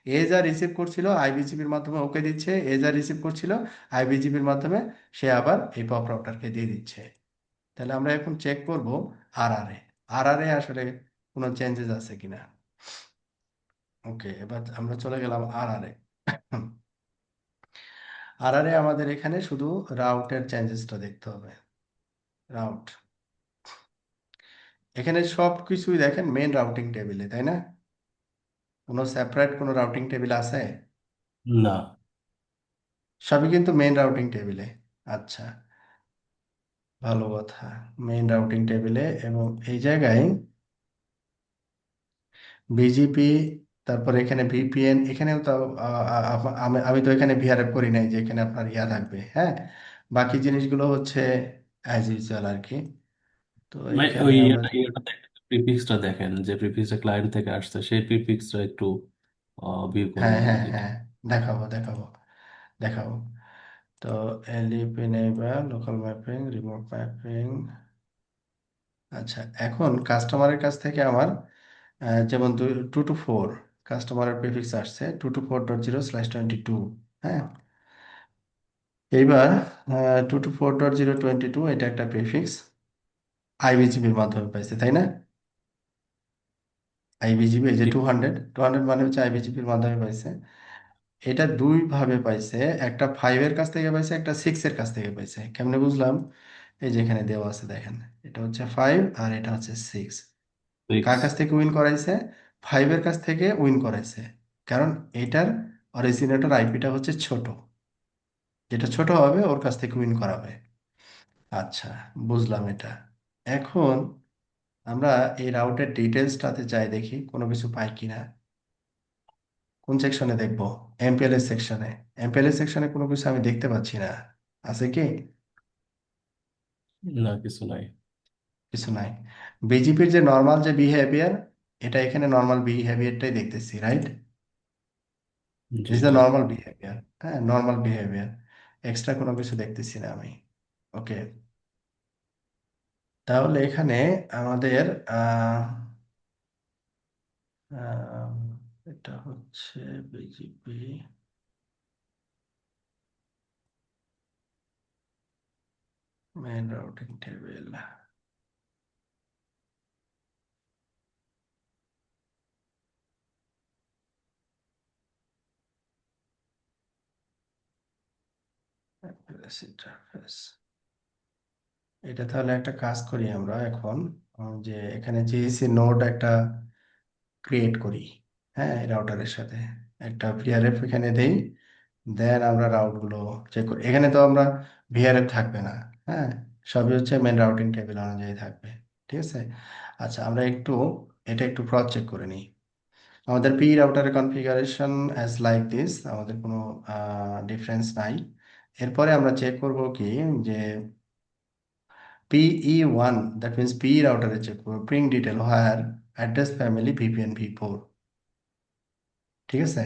এ যা রিসিভ করছিল আইবিজিবির মাধ্যমে ওকে দিচ্ছে, এ যা রিসিভ করছিল আইবিজিবির মাধ্যমে সে আবার এই পপ রাউটারকে দিয়ে দিচ্ছে। তাহলে আমরা এখন চেক করব আর আর এ, আর আর এ আসলে কোনো চেঞ্জেস আছে কিনা। ওকে, এবার আমরা চলে গেলাম আর আর এ। আর আর এ আমাদের এখানে শুধু রাউটের চেঞ্জেসটা দেখতে হবে। রাউট, এখানে সব কিছুই দেখেন মেন রাউটিং টেবিলে, তাই না? কোনো সেপারেট কোনো রাউটিং টেবিল আছে? না। সবই কিন্তু মেন রাউটিং টেবিলে। আচ্ছা, ভালো কথা, মেইন রাউটিং টেবিলে, এবং এই জায়গায় বিজিপি, তারপরে এখানে ভিপিএন, এখানেও তো আমি তো এখানে ভিআরএফ করি নাই যে এখানে আপনার ইয়া থাকবে, হ্যাঁ। বাকি জিনিসগুলো হচ্ছে অ্যাজ ইউজুয়াল আর কি। তো মানে এখানে ওই আমরা, ইয়েটা প্রিফিক্সটা দেখেন, যে প্রিফিক্সটা ক্লায়েন্ট থেকে আসছে সেই প্রিফিক্সটা একটু ভিউ করে হ্যাঁ নেন হ্যাঁ যেটা। হ্যাঁ, দেখাবো দেখাবো দেখাবো। তো LEP neighbour, local mapping, remote mapping. আচ্ছা, এখন কাস্টমারের কাছ থেকে আমার যেমন 2 to 4 কাস্টমারের প্রিফিক্স আসছে, 224.0/22, হ্যাঁ। এইবার 224.0/22 এটা একটা প্রিফিক্স আইবিজিবির মাধ্যমে পাইছে, তাই না? আইবিজিবি, এই যে জি। 200 মানে হচ্ছে আইবিজিবির মাধ্যমে পাইছে। এটা দুই ভাবে পাইছে, একটা 5-এর কাছ থেকে পাইছে, একটা 6-এর কাছ থেকে পাইছে। কেমনে বুঝলাম, এই যে এখানে দেওয়া আছে দেখেন, এটা হচ্ছে 5 আর এটা হচ্ছে 6। কার সিক্স। কাছ থেকে উইন করাইছে, 5-এর কাছ থেকে উইন করাইছে, কারণ এটার অরিজিনেটর আইপিটা হচ্ছে ছোট, যেটা ছোট হবে ওর কাছ থেকে উইন করাবে। আচ্ছা, বুঝলাম এটা। এখন আমরা এই রাউটের ডিটেলসটাতে যাই, দেখি কোনো কিছু পাই কিনা। কোন সেকশনে দেখবো? এমপিএলএস সেকশনে। এমপিএলএস সেকশনে কোনো কিছু আমি দেখতে পাচ্ছি না। আছে কি? না, কিছু নাই। কিছু নাই। বিজেপির যে নর্মাল যে বিহেভিয়ার, এটা এখানে নর্মাল বিহেভিয়ারটাই দেখতেছি, right? G, is the G. Normal behaviour. হ্যাঁ, নর্মাল বিহেভিয়ার। এক্সট্রা কোনো কিছু দেখতেছি না আমি। ওকে, তাহলে এখানে আমাদের আহ আহ, এটা হচ্ছে BGP main routing table. Interface. এটা তাহলে একটা কাজ করি আমরা এখন, যে এখানে জিএসি নোড একটা ক্রিয়েট করি। হ্যাঁ, রাউটারের সাথে একটা ভিআরএফ এখানে দেই। দেন আমরা রাউট গুলো চেক করি। এখানে তো আমরা ভিআরএফ থাকবে না। হ্যাঁ, সবই হচ্ছে মেন রাউটিং টেবিল অনুযায়ী থাকবে। ঠিক আছে। আচ্ছা, আমরা একটু এটা একটু ক্রস চেক করে নিই। আমাদের পি রাউটারের কনফিগারেশন অ্যাজ লাইক দিস, আমাদের কোনো ডিফারেন্স নাই। এরপরে আমরা চেক করব কি, যে PE1, that means PE রাউটারে চেক করব print detail where address family VPN ভি4। ঠিক আছে,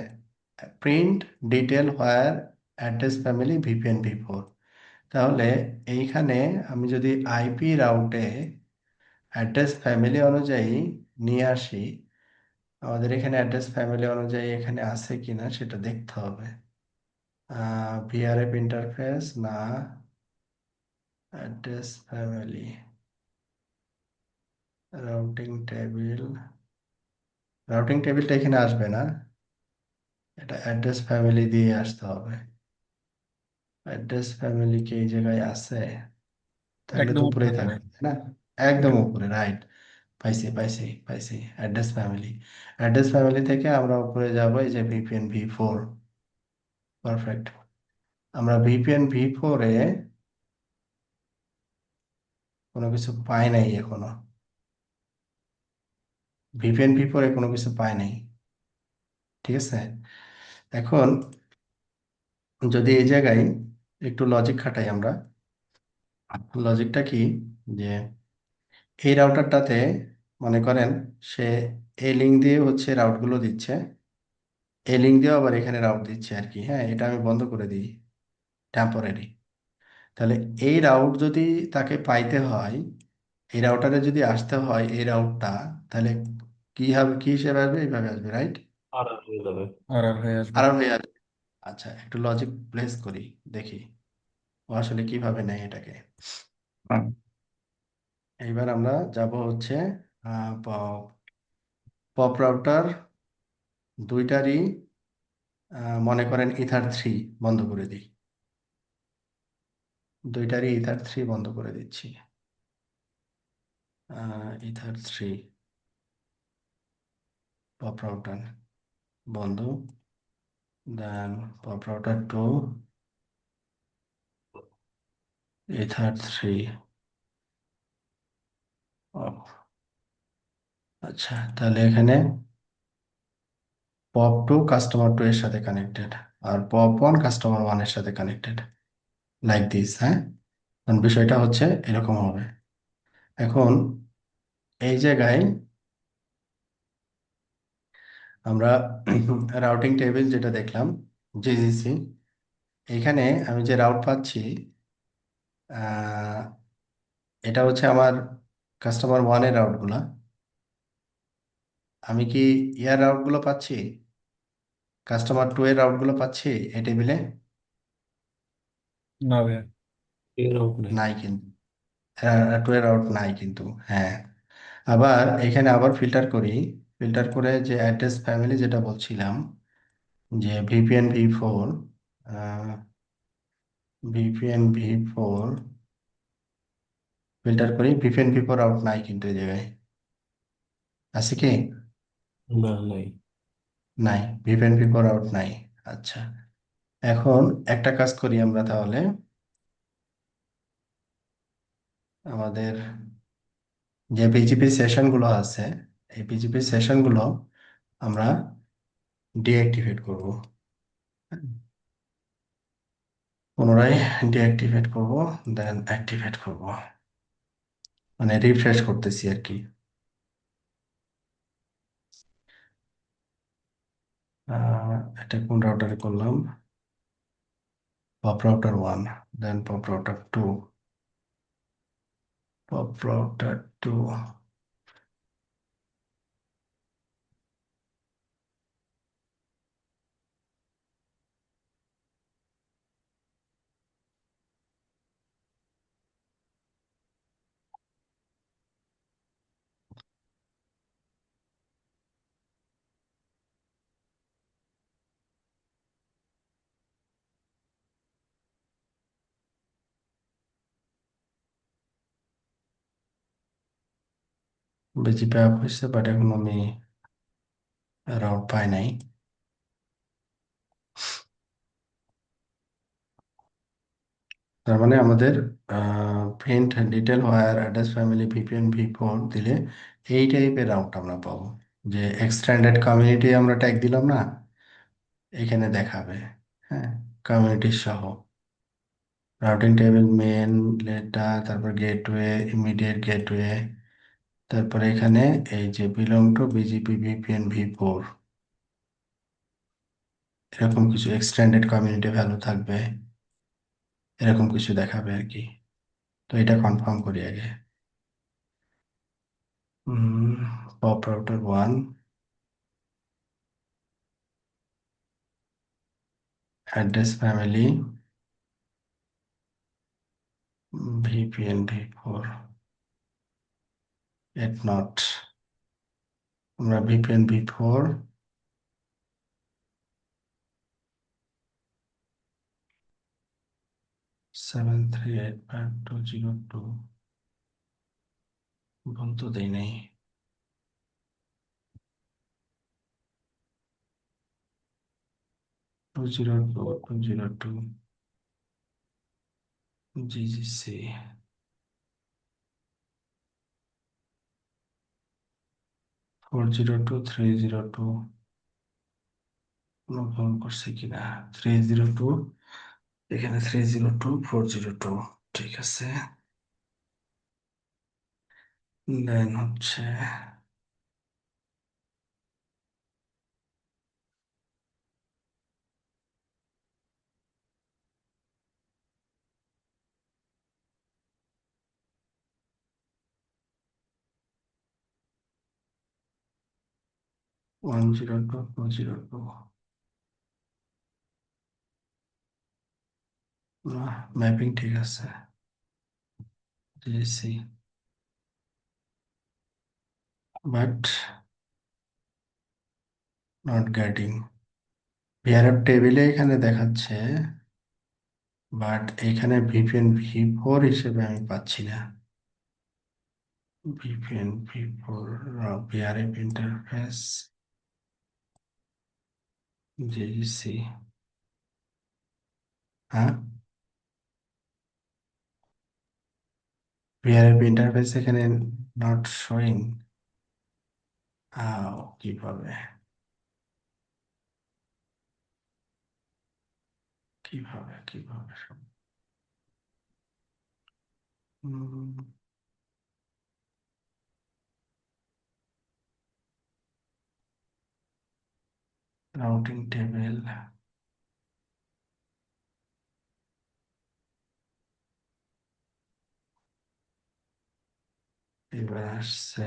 print detail where address family VPN ভি4। তাহলে এইখানে আমি যদি আইপি রাউটে অ্যাড্রেস ফ্যামিলি অনুযায়ী নিয়ে আসি, আমাদের এখানে অ্যাড্রেস ফ্যামিলি অনুযায়ী এখানে আছে কিনা সেটা দেখতে হবে। ভিআরএফ ইন্টারফেস না, address family, routing table. Routing টেবিলটা এখানে আসবে না, এটা অ্যাড্রেস ফ্যামিলি দিয়ে আসতে হবে। অ্যাড্রেস ফ্যামিলি কি এই জায়গায় আছে? থাকলে তো একদম উপরেই উপরে ভাই। থাকবে, তাই না? একদম উপরে, রাইট। পাইছি পাইছি পাইছি, অ্যাড্রেস ফ্যামিলি। অ্যাড্রেস ফ্যামিলি থেকে আমরা উপরে যাবো, এই যে VPN v4। পারফেক্ট। আমরা VPN v4 এ কোনো কিছু পাই নাই এখনো। VPN v4 এ কোনো কিছু পাই নাই। ঠিক আছে। এখন যদি এই জায়গায় একটু লজিক খাটাই আমরা। লজিকটা কি, যে এই রাউটারটাতে মনে করেন সে এই লিঙ্ক দিয়ে হচ্ছে রাউটগুলো দিচ্ছে, এই লিঙ্ক দিয়েও আবার এখানে রাউট দিচ্ছে আর কি। হ্যাঁ, এটা আমি বন্ধ করে দিই টেম্পোরারি। তাহলে এই রাউট যদি তাকে পাইতে হয়, এই রাউটারে যদি আসতে হয় এই রাউটটা, তাহলে কি হবে, কি হিসেবে আসবে? এইভাবে আসবে, রাইট? আর হয়ে যাবে। আর আর হয়ে আসবে। আর হয়ে আসবে। আচ্ছা, একটু লজিক প্লেস করি, দেখি ও আসলে কিভাবে নেয় এটাকে। এইবার আমরা যাব হচ্ছে পপ রাউটার দুইটারই, মনে করেন ইথার 3 বন্ধ করে দিই। দুইটারই ইথার 3 বন্ধ করে দিচ্ছি। ইথার 3 পপ রাউটার বন্ধ। দেন পপ রাউটার 2, ইথার 3 অফ। আচ্ছা, তাহলে এখানে পপ 2 কাস্টমার 2 এর সাথে কানেক্টেড, আর পপ 1 কাস্টমার 1 এর সাথে কানেক্টেড, লাইক দিস। হ্যাঁ, কারণ বিষয়টা হচ্ছে এরকম হবে। এখন এই জায়গায় আমরা রাউটিং টেবিল যেটা দেখলাম, জিজিসি, এখানে আমি যে রাউট পাচ্ছি, আহ, এটা হচ্ছে আমার কাস্টমার 1 এর রাউটগুলা। আমি কি ইয়ার রাউটগুলো পাচ্ছি? কাস্টমার 2 এর রাউটগুলো পাচ্ছি এই টেবিলে? না ভাইয়া। এর হোক নাই। নাই কিন্তু। 2 এর রাউট নাই কিন্তু। হ্যাঁ, আবার এখানে আবার ফিল্টার করি। ফিল্টার করে যে অ্যাড্রেস ফ্যামিলি যেটা বলছিলাম, যে VPN v4, VPN v4 filter করি। VPN v4 আউট নাই কিন্তু এই জায়গায়। আছে কি? না, নাই। নাই, VPN v4 আউট নাই। আচ্ছা, এখন একটা কাজ করি আমরা তাহলে। আমাদের যে পিজিপি সেশনগুলো আছে, এই পিজিপি সেশনগুলো আমরা ডিঅ্যাক্টিভেট করব, পুনরায় ডিঅ্যাক্টিভেট করব, দেন অ্যাক্টিভেট করব, মানে রিফ্রেশ করতেছি আর কি। এটা কোন রাউটারে করলাম? Pop router 1, then pop router 2, pop router 2। BGP up হয়েছে, বাট এখন আমি রাউট পাই নাই। তার মানে আমাদের print detail where address family VPN ভি4 দিলে এই টাইপের রাউট আমরা পাবো। যে এক্সটেন্ডেড কমিউনিটি আমরা ট্যাগ দিলাম না, এখানে দেখাবে। হ্যাঁ, কমিউনিটি সহ রাউটিং টেবিল মেন ডেটা, তারপর গেটওয়ে, ইমিডিয়েট গেটওয়ে, তারপরে এখানে এই যে বিলং টু বিজিপি ভিপিএন ভি4, এরকম কিছু এক্সটেন্ডেড কমিউনিটি ভ্যালু থাকবে, এরকম কিছু দেখাবে আর কি। তো এটা কনফার্ম করি আগে। Pop router 1, address family VPN ভি4, এট নট, আমরা ভিপিএন ভি4 7385202 ভুল তো দেই নাই। 202.202 জিজিসি 402.302, কোনো ভুল করছে কিনা? 302, এখানে 302.402, ঠিক আছে। দেন হচ্ছে 102.402, না, ম্যাপিং ঠিক আছে। GC, but not getting. VRF টেবিলে এখানে দেখাচ্ছে, বাট এখানে ভিপিএন ভি4 হিসেবে আমি পাচ্ছি না। ভিপিএন ভি4 ভিআরএফ ইন্টারফেস জিসি, হ্যাঁ, ভিআরএফ ইন্টারফেস এখানে নট শোয়িং। কিভাবে কিভাবে কিভাবে রাউটিং টেবিল, এবার আসছে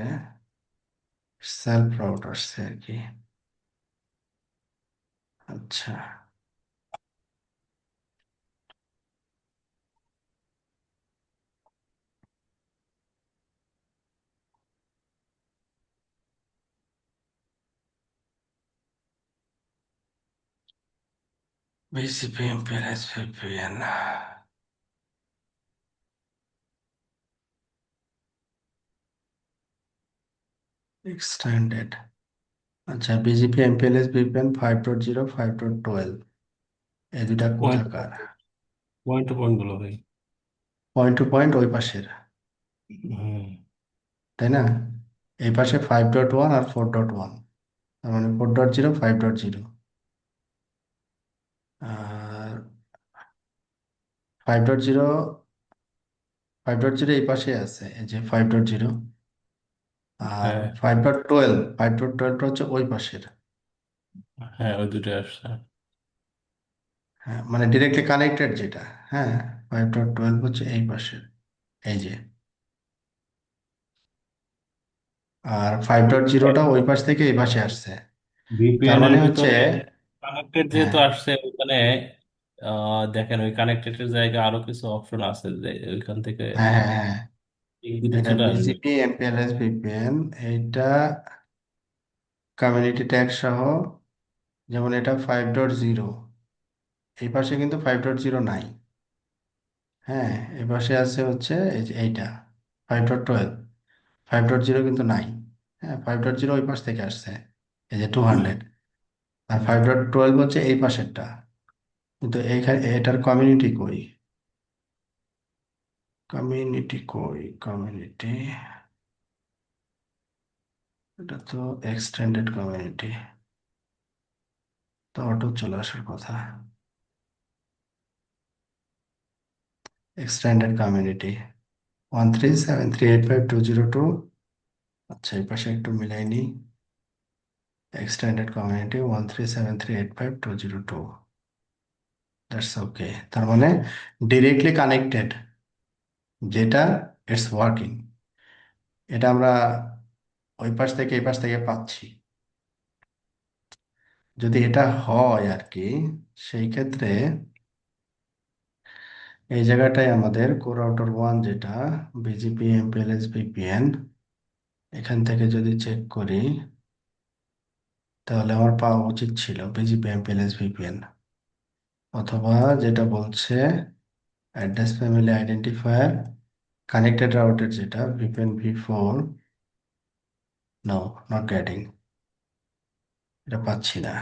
সেলফ রাউট আসছে আর কি। আচ্ছা, বিসিপি এমপিএলএস ভিপিএন এক্সটেন্ডেড। আচ্ছা, বিজিপি এমপিএলএস ভিপিএন 5.0 5.12, এই দুটা পয়েন্ট কোথাকার? পয়েন্ট টু পয়েন্ট গুলো ভাই। পয়েন্ট টু পয়েন্ট ওই পাশের, হুম। তাই না? এই পাশে 5.1 আর 4.1, তার মানে 4.0 5.0। আর 5.0, 5.0 এই পাশে আছে, এই যে 5.0। আর হ্যাঁ, 5.12 হচ্ছে ওই পাশের। হ্যাঁ, ওই দুটো আসছে। হ্যাঁ, মানে ডিরেক্টলি কানেক্টেড যেটা। হ্যাঁ, 5.12 হচ্ছে এই পাশের, এই যে। আর 5.0টা ওই পাশ থেকে এই পাশে আসছে। তার ভিপিএন এর মানে হচ্ছে, ভিতরে কানেক্টেড হ্যাঁ, যেহেতু আসছে ওখানে, দেখেন ওই কানেক্টেড জায়গায় আরো কিছু অপশন আছে যে ওইখান থেকে হ্যাঁ, হ্যাঁ, হ্যাঁ, দিকে এটা চলে আসবে। বিজিপি এমপিএলএস ভিপিএন, এইটা কমিউনিটি ট্যাগ সহ। যেমন এটা 5.0, এই পাশে কিন্তু 5.0 নাই। হ্যাঁ, এই পাশে আছে হচ্ছে এই যে এইটা 5.12। 5.0 কিন্তু নাই। হ্যাঁ, 5.0 ওই পাশ থেকে আসছে, এই যে 200। আর 5.12 হচ্ছে এই পাশেরটা। কিন্তু এইখানে এটার কমিউনিটি কই? কমিউনিটি, এটা তো এক্সটেন্ডেড কমিউনিটি, তো অটো চলে আসার কথা। Extended community 137385202। আচ্ছা, এই পাশে একটু মিলাই নি। Extended community 137385202। That's okay. তার মানে ডিরেক্টলি কানেক্টেড, যেটা ইটস ওয়ার্কিং, এটা আমরা ওই পাশ থেকে এই পাশ থেকে পাচ্ছি। যদি এটা হয় আর কি, সেই ক্ষেত্রে এই জায়গাটায় আমাদের কোর রাউটার 1 যেটা বিজিপি এমপিএলএস ভিপিএন, এখান থেকে যদি চেক করি, তাহলে আমার পাওয়া উচিত ছিল বিজিপি এমপিএলএস ভিপিএন। অথবা যেটা বলছে অ্যাড্রেস ফ্যামিলি আইডেন্টিফায়ার কানেক্টেড রাউটের যেটা VPN v4, no, not getting, এটা পাচ্ছি না।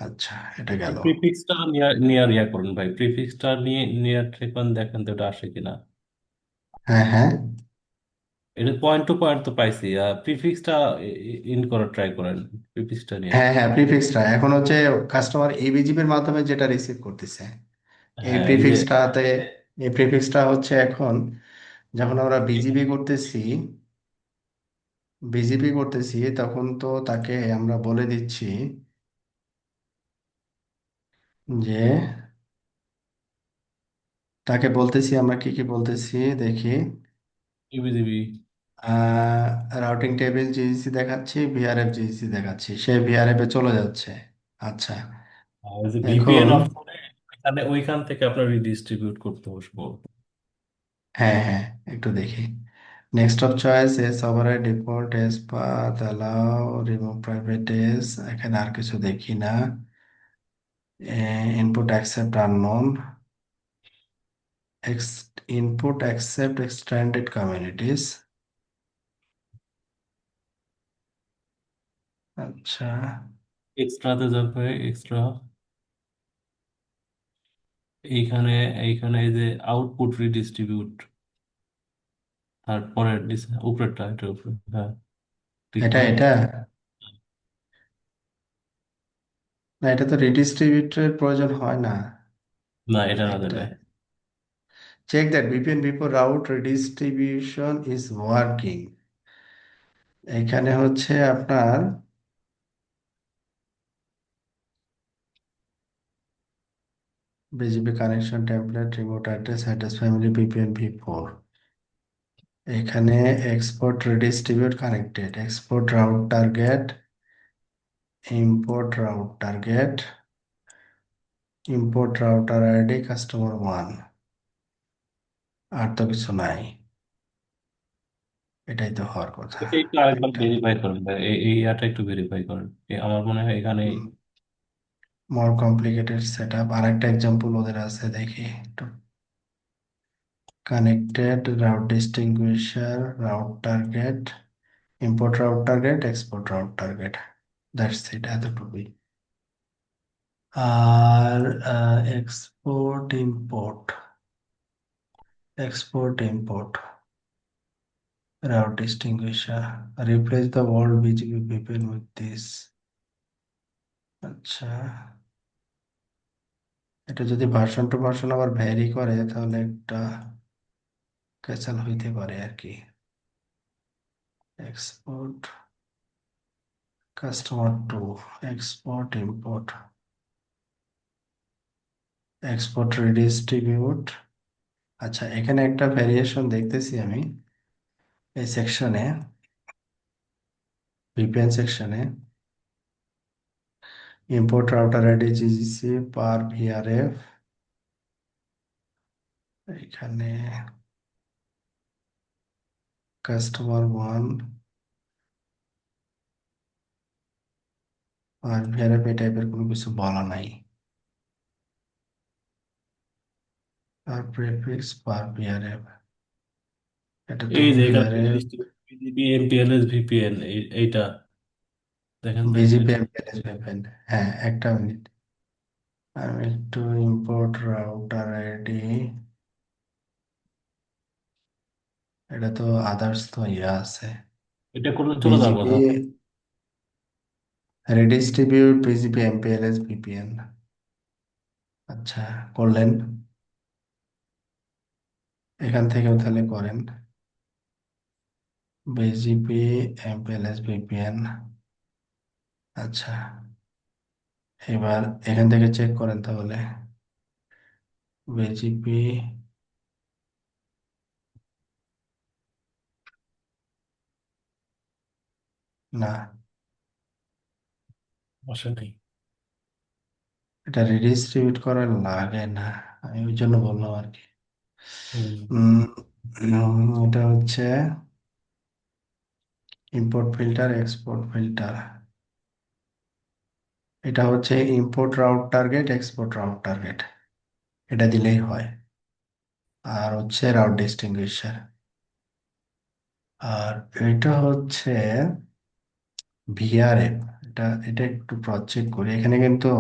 আচ্ছা, এটা গেল। প্রিফিক্সটা নিয়ার নিয়ার ইয়া করুন ভাই, প্রিফিক্সটা নিয়ে নিয়ার ট্রেকন দেখেন তো ওটা আসে কিনা। হ্যাঁ, হ্যাঁ, এটা পয়েন্ট টু পয়েন্ট তো পাইছি, আর প্রিফিক্সটা ইন করার ট্রাই করেন, প্রিফিক্সটা নিয়ে। হ্যাঁ, হ্যাঁ, প্রিফিক্সটা এখন হচ্ছে কাস্টমার এবিজিবির মাধ্যমে যেটা রিসিভ করতেছে, এই হ্যাঁ, এই যে প্রিফিক্সটাতে, এই প্রিফিক্সটা হচ্ছে এখন যখন আমরা বিজিপি করতেছি তখন তো তাকে আমরা বলে দিচ্ছি যে, তাকে বলতেছি আমরা কি কি বলতেছি দেখি। ইবিজিবি, রাউটিং টেবিল জিইসি দেখাচ্ছি, ভিআরএফ জিইসি দেখাচ্ছি, সে ভিআরএফ এ চলে যাচ্ছে। আচ্ছা, ওই যে ভিপিএন এখন, অফ করে এখানে ওইখান থেকে আপনার রিডিস্ট্রিবিউট করতে বসবো। হ্যাঁ, হ্যাঁ, একটু দেখি। Next of choice S override default S path allow remove private S, এখানে আর কিছু দেখি না। Input accept unknown, input accept extended communities. আচ্ছা, এক্সট্রাতে যাবে, এক্সট্রা এইখানে, এইখানে এই যে আউটপুট রিডিস্ট্রিবিউট, তারপরে উপরেরটা, এটা উপরে, হ্যাঁ, ক্লিক এটা করেন। এটা না, এটা তো রিডিস্ট্রিবিউটের প্রয়োজন হয় না। না, এটা না একটা দিলে check that VPN before route redistribution is working। এখানে হচ্ছে আপনার BGP connection template remote address family VPN v4, এখানে export redistribute connected, export route target, import route target, import router ID customer 1। আর তো কিছু নাই, এটাই তো হওয়ার কথা। এটা একটু আরেকবার একটা ভেরিফাই করেন ভাই, এই ইয়াটা একটু ভেরিফাই করেন। আমার মনে হয় এখানে মোর কমপ্লিকেটেড সেট আপ, আর একটা এক্সাম্পল ওদের আছে দেখি একটু। Connected route distinguisher, route target, import route target, export route target, that's it, এতটুকুই। আর export import route distinguisher, replace the old BGP VPN with this। আচ্ছা, এটা যদি ভার্সন টু ভার্সন আবার ভ্যারি করে তাহলে একটা ক্যাচাল হইতে পারে আর কি। Export customer two, export import, export redistribute. আচ্ছা, এখানে একটা ভ্যারিয়েশন দেখতেছি আমি এই সেকশনে, ভিপিএন সেকশনে, ইম্পোর্ট রাউটার আইডি জিজিসি পার ভিআরএফ, এখানে কাস্টমার ওয়ান আর ভিআরএফ এই টাইপের কোনো কিছু বলা নাই। আর প্রেফিক্স পার ভিআরএফ, এটা তো এই যে এখানে ভিআরএফ, বিজিপি এমপিএলএস ভিপিএন এইটা দেখেন তো বিজিপি এটা। এমপিএস ভেপেন। হ্যাঁ, একটা মিনিট, আমি একটু ইম্পোর্ট রাউটার আইডি, এটা তো আদার্স তো ইয়া আছে, এটা করলে চলে যাওয়ার বিজিপি কথা। Redistribute BGP এমপিএলএস VPN. আচ্ছা, করলেন, এখান থেকেও তাহলে করেন বিজিপি এমপিএলএস ভিপিএন। আচ্ছা, এবার এখান থেকে চেক করেন তাহলে বিজিপি, না, আসে নাই। এটা রিডিস্ট্রিবিউট করা লাগে না, আমি ওই জন্য বললাম আর কি। হুম। এটা হচ্ছে ইম্পোর্ট ফিল্টার, এক্সপোর্ট ফিল্টার, এটা হচ্ছে import route target, export route target, এটা দিলেই হয়। আর হচ্ছে রাউট ডিস্টিংগুইশার। আর এটা হচ্ছে ভিআরএফ, এটা এটা একটু ক্রস চেক করি এখানে কিন্তু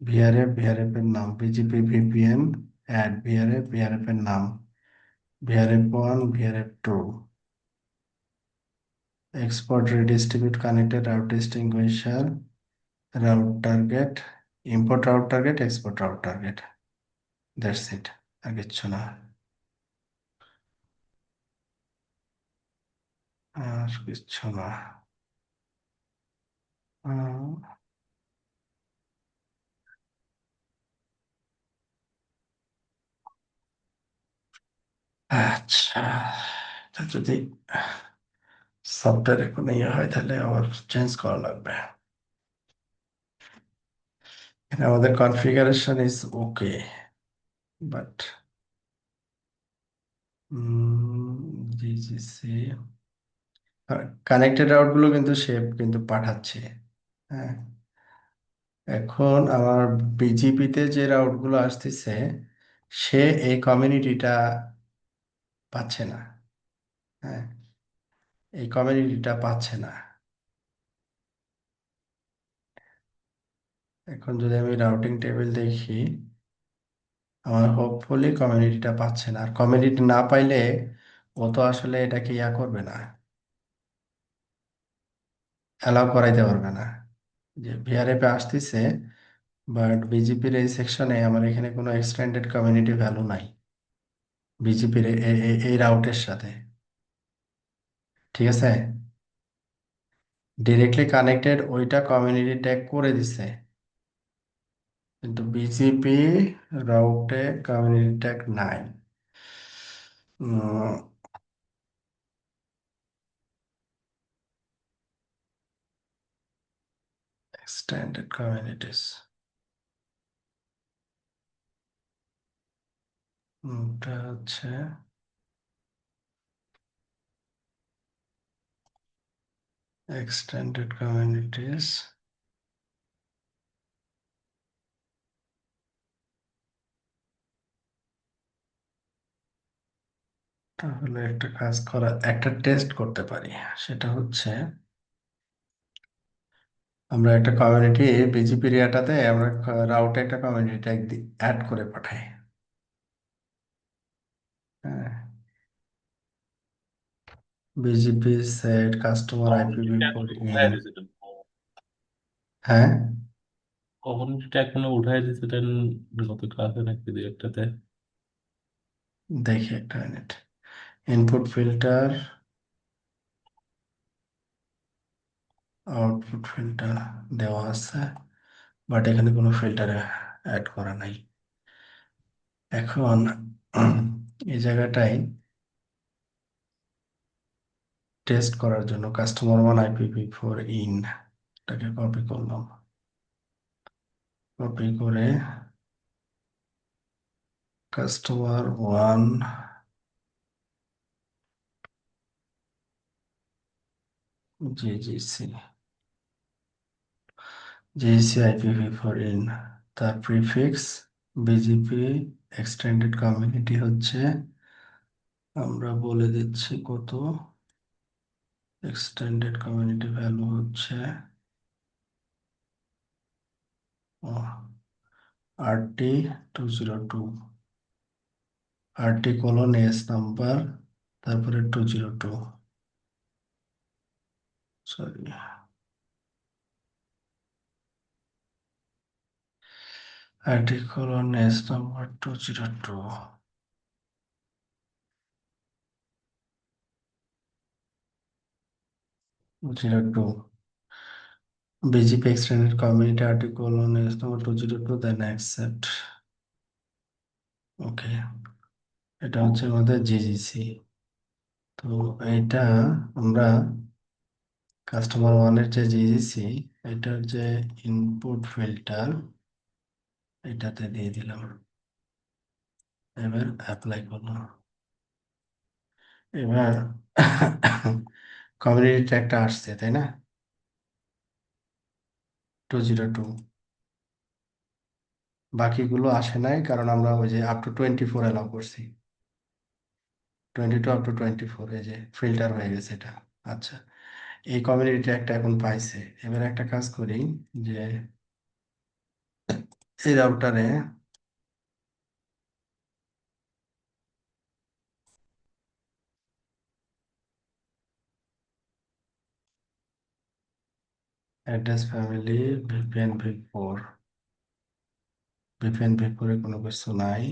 ভিআরএফ, ভিআরএফ এর নাম BGP VPN, add VRF, VRF এর নাম VRF one, VRF two, export redistribute connected route distinguisher, route target, import route target, export route target, that's it, আর কিচ্ছু না, আর কিচ্ছু না। আহ, আচ্ছা, এটা যদি সফটওয়্যারে কোনো ইয়ে হয় তাহলে আবার চেঞ্জ করা লাগবে। এখানে আমাদের configuration is okay, but GGC connected route গুলো কিন্তু সে কিন্তু পাঠাচ্ছে। হ্যাঁ, এখন আমার বিজিপিতে যে রাউট গুলো আসতেছে সে এই কমিউনিটিটা পাচ্ছে না। হ্যাঁ, এই কমিউনিটিটা পাচ্ছে না। এখন যদি আমি রাউটিং টেবিল দেখি, আমার হোপফুলি কমিউনিটিটা পাচ্ছে না, আর কমিউনিটি না পাইলে ও তো আসলে এটাকে ইয়া করবে না, অ্যালাউ করাইতে পারবে না যে ভিআরএফ এ আসতেছে, বাট বিজেপির এই সেকশনে আমার এখানে কোনো এক্সটেন্ডেড কমিউনিটি ভ্যালু নাই বিজেপির এই রাউটের সাথে। ঠিক আছে, ডিরেক্টলি কানেক্টেড ওইটা কমিউনিটি ট্যাগ করে দিছে, কিন্তু বিজেপি রাউটে কমিউনিটি ট্যাগ নাই। এক্সটেন্ডেড কমিউনিটিস, এটা হচ্ছে এক্সটেন্ডেড কমিউনিটিস। তাহলে একটা কাজ করা, একটা টেস্ট করতে পারি, সেটা হচ্ছে আমরা একটা কমিউনিটি বিজেপি এরিয়াটাতে আমরা রাউটে একটা কমিউনিটি ট্যাগ অ্যাড করে পাঠাই। হ্যাঁ, BJP set customer IPv port in. হ্যাঁ, কমিউনিটি ট্যাগ মানে উঠাই দিচ্ছে দেন গত ক্লাসে নাকি দুই একটাতে। দেখি একটা minute. Input filter, output filter দেওয়া আছে, বাট এখানে কোনো ফিল্টার অ্যাড করা নাই। এখন এই জায়গাটায় টেস্ট করার জন্য কাস্টমার ওয়ান IPv4 ইন এটাকে কপি করলাম, কপি করে customer one GGC, GGC IPv4 in, তার প্রিফিক্স বিজিপি এক্সটেন্ডেড কমিউনিটি হচ্ছে, আমরা বলে দিচ্ছি কত, এক্সটেন্ডেড কমিউনিটি ভ্যালু হচ্ছে RT202, RT:(S নাম্বার, তারপরে 202, sorry, RT:(S number 202, 02, BGP extended community RT:(S number 202, then accept, ওকে। এটা হচ্ছে আমাদের জিজিসি। তো এইটা আমরা কাস্টমার ওয়ানের যে জিজিসি, এটার যে ইনপুট ফিল্টার এটাতে দিয়ে দিলাম, এবার অ্যাপ্লাই করলাম। এবার কমিউনিটি একটা আসছে তাই না, 202, বাকিগুলো আসে নাই কারণ আমরা ওই যে আপ টু 24 অ্যালাউ করছি, 22 up to 24, এই যে ফিল্টার হয়ে গেছে এটা। আচ্ছা, এই কমিউনিটি একটা এখন পাইছে। এবার একটা কাজ করি, যে এই রাউটারে address family VPN v4, VPN v4 এ কোনো কিছু নাই।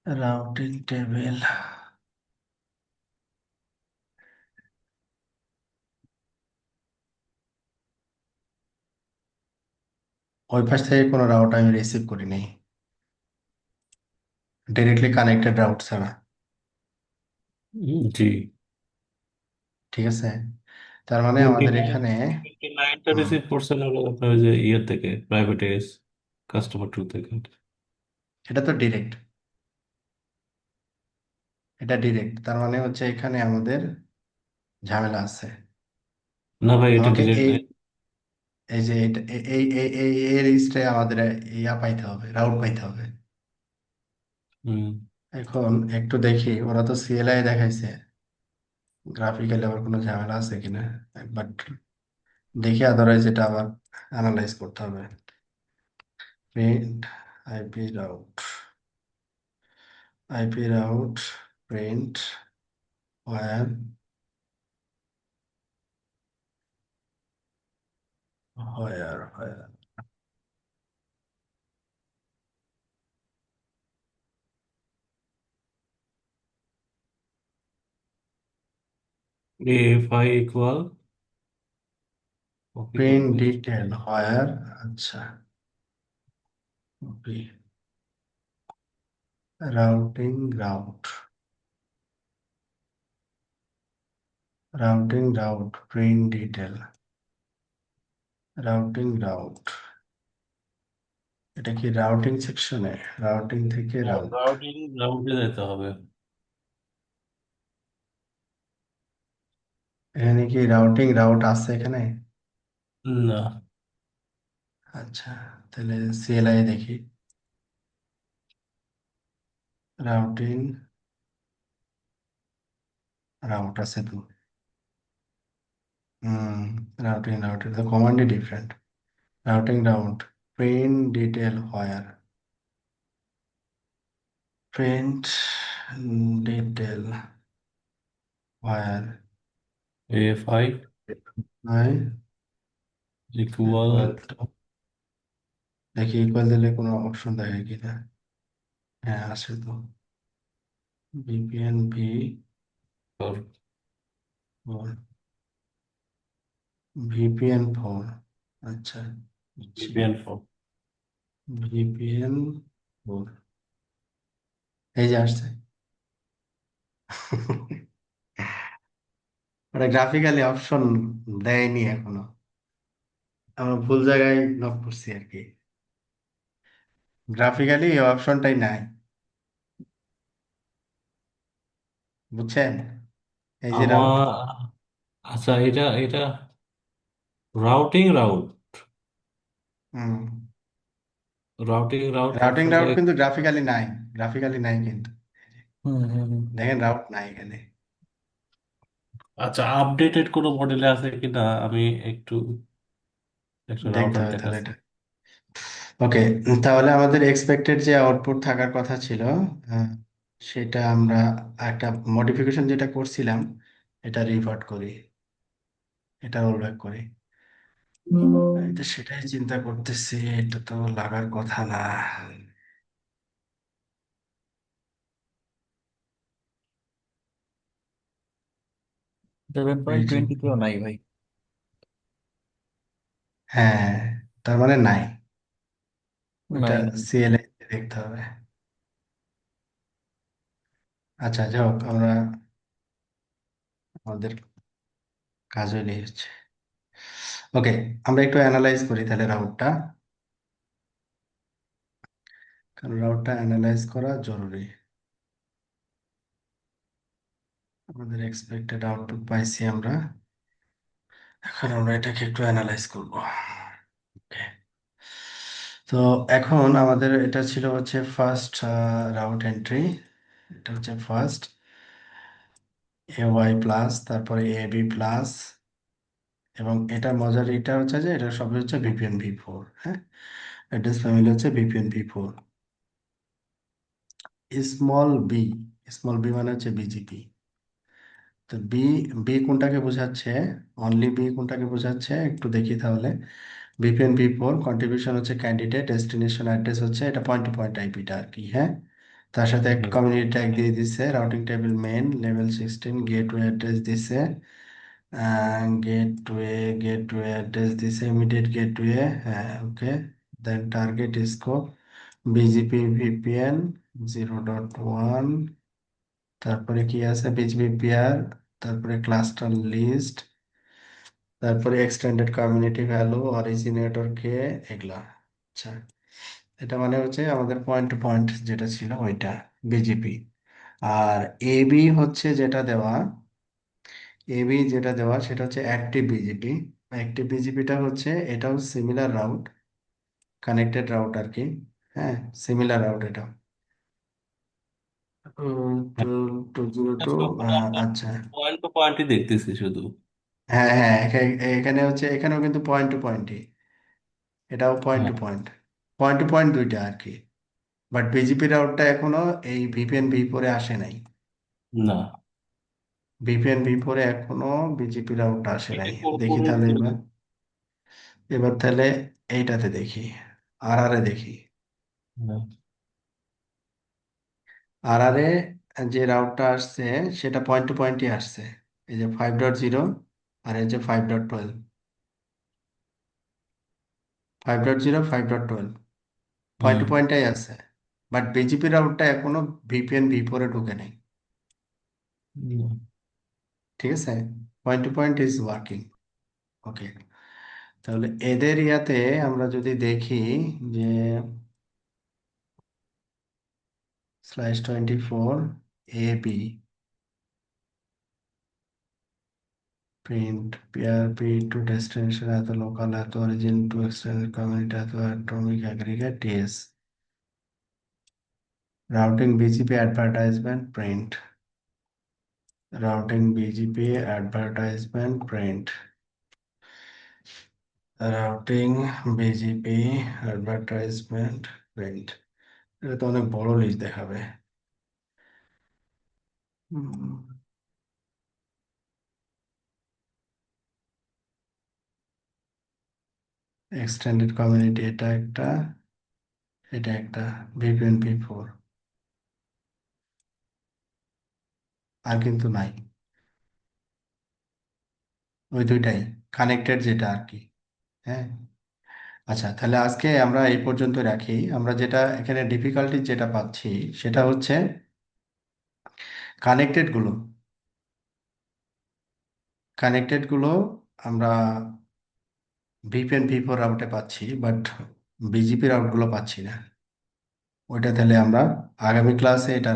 রাউটিং টেবিল, ওই পাশ থেকে কোনো রাউট আমি রিসিভ করি নাই, ডিরেক্টলি কানেক্টেড রাউট ছাড়া। জি। ঠিক আছে, তার মানে টোয়েন্টি আমাদের নাইন এখানে, 29টা হুম, রিসিভ করছেন হলো আপনার ওই যে ইয়ের থেকে, প্রাইভেট এস কাস্টমার টু থেকে। এটা তো ডিরেক্ট, এটা ডিরেক্ট, তার মানে হচ্ছে এখানে আমাদের ঝামেলা আছে। না ভাই, এটা আমাকে ডিরেক্ট এই নাই। এই যে এই রেজিস্ট্রে আমাদের ইয়া পাইতে হবে, রাউট পাইতে হবে। হুম। এখন একটু দেখি, ওরা তো CLI দেখাইছে, গ্রাফিক্যালি আবার কোনো ঝামেলা আছে কিনা একবার দেখি, আদারওয়াইজ এটা আবার অ্যানালাইজ করতে হবে। Print IP route, IP route print where, where AFI equal copy print করবে। ডিটেল ওয়্যার, আচ্ছা, okay, routing route, routing route print detail, routing route, এটা কি রাউটিং সেকশনে, রাউটিং থেকে রাউট, রাউটিং রাউটে যেতে হবে। এখানে কি রাউটিং রাউট আছে এখানে? না। আচ্ছা, তাহলে CLI দেখি, রাউটিং রাউট আছে তো, হুম, রাউটিং রাউট, তো কমান্ডই different. Routing route print detail where, print detail, where FI I equal equal to, দেখি ইকুয়াল দিলে কোনো অপশন দেখে কিনা। হ্যাঁ আছে তো, VPN V four, VPN four, আচ্ছা বুঝছি, ভিপিএন ফোর। ভিপিএন ফোর, এই যে আসছে। ওটা গ্রাফিক্যালি অপশন দেয়নি এখনো, আমরা ভুল জায়গায় নক করছি আর কি, গ্রাফিক্যালি এই অপশনটাই নাই, বুঝছেন, এই যে রাউট। আমার আচ্ছা, এটা এটা রাউট হুম, রাউট রাউটিং অপশনটা। রাউট কিন্তু গ্রাফিক্যালি নাই, গ্রাফিক্যালি নাই কিন্তু, হুম হুম হুম। দেখেন রাউট নাই এখানে। আচ্ছা, আপডেটেড কোনো মডেলে আছে কিনা আমি একটু একটা দেখতে রাউটার হবে তাহলে দেখাচ্ছি। এটা। ওকে, তাহলে আমাদের এক্সপেক্টেড যে আউটপুট থাকার কথা ছিল, আহ, সেটা আমরা একটা মডিফিকেশন যেটা করছিলাম, এটা রিভার্ট করি, এটা রোল ব্যাক করি। আমি তো সেটাই চিন্তা করতেছি, এটা তো লাগার কথা না। 7.20-তেও নাই ভাই। হ্যাঁ, তার মানে নাই, ওইটা নাই নাই। সিএলএ দেখতে হবে। আচ্ছা যাই হোক, আমরা আমাদের কাজ হইলেই হচ্ছে। ওকে, আমরা একটু অ্যানালাইজ করি তাহলে রাউটটা, কারণ রাউটটা অ্যানালাইজ করা জরুরি। আমাদের এক্সপেক্টেড আউটপুট পাইছি আমরা, এখন আমরা এটাকে একটু অ্যানালাইজ করব। Okay. তো এখন আমাদের এটা ছিল হচ্ছে ফার্স্ট রাউট এন্ট্রি, এটা হচ্ছে ফার্স্ট এ ওয়াই প্লাস, তারপরে এ বি প্লাস, এবং এটা মজার এটা হচ্ছে যে এটা সবই হচ্ছে ভিপিএন ভি ফোর, হ্যাঁ, অ্যাড্রেস ফ্যামিলি হচ্ছে VPN V four. Small B, small B মানে হচ্ছে বিজিপি। তো বি, বি কোনটাকে বোঝাচ্ছে, অনলি বি কোনটাকে বোঝাচ্ছে একটু দেখি তাহলে। ভিপিএন ভি ফোর কন্ট্রিবিউশন হচ্ছে ক্যান্ডিডেট, ডেস্টিনেশন অ্যাড্রেস হচ্ছে এটা পয়েন্ট টু পয়েন্ট আইপিটা আর কি, হ্যাঁ। তার সাথে একটা হুম। কমিউনিটি ট্যাগ দিয়ে দিচ্ছে, routing table main level 16 gateway address দিছে, গেটওয়ে, গেটওয়ে অ্যাড্রেস দিছে, ইমিডিয়েট গেটওয়ে, হ্যাঁ okay. Then target scope BGP VPN 0.1, তারপরে কি আছে বিজিপি পেয়ার, তারপরে ক্লাস্টার লিস্ট, তারপরে এক্সটেন্ডেড কমিউনিটি ভ্যালু, অরিজিনেটর কে, এগুলা। আচ্ছা, এটা মানে হচ্ছে আমাদের পয়েন্ট টু পয়েন্ট যেটা ছিল ওইটা বিজিপি। আর এবি হচ্ছে যেটা দেওয়া, এবি যেটা দেওয়া সেটা হচ্ছে অ্যাক্টিভ বিজিপি। অ্যাক্টিভ বিজিপিটা হচ্ছে এটাও সিমিলার রাউট, কানেক্টেড রাউট আর কি, হ্যাঁ, সিমিলার রাউট এটা, টু, টু জিরো টু, আচ্ছা। পয়েন্ট টু পয়েন্টই দেখতেছি শুধু। হ্যাঁ হ্যাঁ, এখানে হচ্ছে এখানেও কিন্তু পয়েন্ট টু পয়েন্টই, এটাও পয়েন্ট হ্যাঁ। Two point, point to point দুইটা আর কি। বাট বিজিপি রাউটটা এখনো এই ভিপিএন ভি ফোরে আসে নাই, না, ভিপিএন ভি ফোরে এখনো বিজিপি রাউটটা আসে এটা নাই। কোন দেখি তাহলে কোন- এবার, এবার তাহলে এইটাতে দেখি, আর আর এ দেখি। হ্যাঁ। আর আর এ যে রাউটটা আসছে সেটা পয়েন্ট টু পয়েন্টই আসছে, এই যে 5.0, আর এই যে 5.12, 5.0, 5.12 পয়েন্ট টু হুম। পয়েন্টটাই আছে। বাট বিজিপি রাউটটা এখনো ভিপিএন ভি ফোরে ঢুকে নেই, হুম। ঠিক আছে, point to point is working. Okay, তাহলে এদের ইয়াতে আমরা যদি দেখি যে /24 এ B print PRP to destination এত লোকাল এত অরিজিন টু এক্সটেন্ডেড কমিউনিটি এত atomic aggregate TS, routing BGP advertisement print, routing BGP advertisement print, routing BGP advertisement print. এটা তো অনেক বড় লিস্ট দেখাবে। হুম, এক্সটেন্ডেড কমিউনিটি এটা একটা, এটা একটা ভিপিএন ভি4, আর কিন্তু নাই, ওই দুইটাই কানেক্টেড যেটা আর কি। হ্যাঁ, আচ্ছা তাহলে আজকে আমরা এই পর্যন্ত রাখি। আমরা যেটা এখানে ডিফিকাল্টি যেটা পাচ্ছি সেটা হচ্ছে কানেক্টেড গুলো, কানেক্টেড গুলো আমরা ভিপিএন ভি4 রাউটে পাচ্ছি, বাট বিজিপি রাউটগুলো পাচ্ছি না। ওইটা তাহলে আমরা আগামী ক্লাসে এটা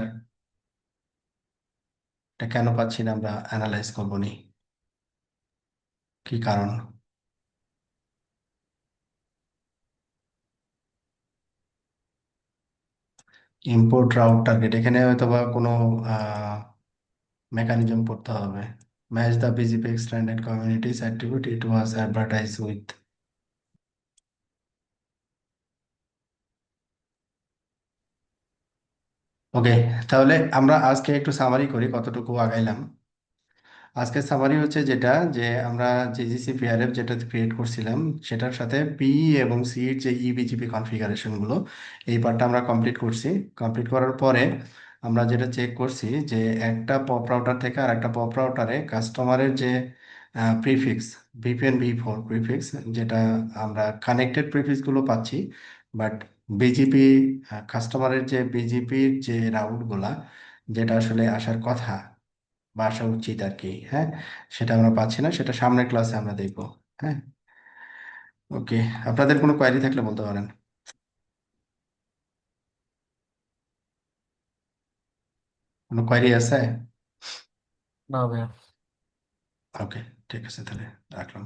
কেন পাচ্ছি না আমরা অ্যানালাইজ করবো নি, কি কারণ। ইম্পোর্ট রাউট টার্গেট, এখানে হয়তো বা কোনো মেকানিজম পড়তে হবে। Match the BGP extended communities attribute it was advertise with. Okay, তাহলে আমরা আজকে একটু সামারি করি কতটুকু আগাইলাম। আজকের সামারি হচ্ছে যেটা, যে আমরা জিজিসি পিআরএফ যেটা ক্রিয়েট করছিলাম সেটার সাথে পি এবং সি এর যে ইবিজিপি কনফিগারেশন গুলো, এই পার্টটা আমরা কমপ্লিট করছি। কমপ্লিট করার পরে আমরা যেটা চেক করছি যে একটা পপ রাউটার থেকে আর একটা পপ রাউটারে কাস্টমারের যে প্রিফিক্স, ভিপিএন ভি4 প্রিফিক্স, যেটা আমরা কানেক্টেড প্রিফিক্স গুলো পাচ্ছি, বাট বিজিপি কাস্টমারের যে বিজিপির যে রাউট গুলা, যেটা আসলে আসার কথা বা আসা উচিত আর কি, হ্যাঁ, সেটা আমরা পাচ্ছি না। সেটা সামনের ক্লাসে আমরা দেখবো। হ্যাঁ, ওকে, আপনাদের কোনো কোয়ারি থাকলে বলতে পারেন। কোনো কোয়ারি আছে? না ভাইয়া। ওকে, ঠিক আছে, তাহলে রাখলাম।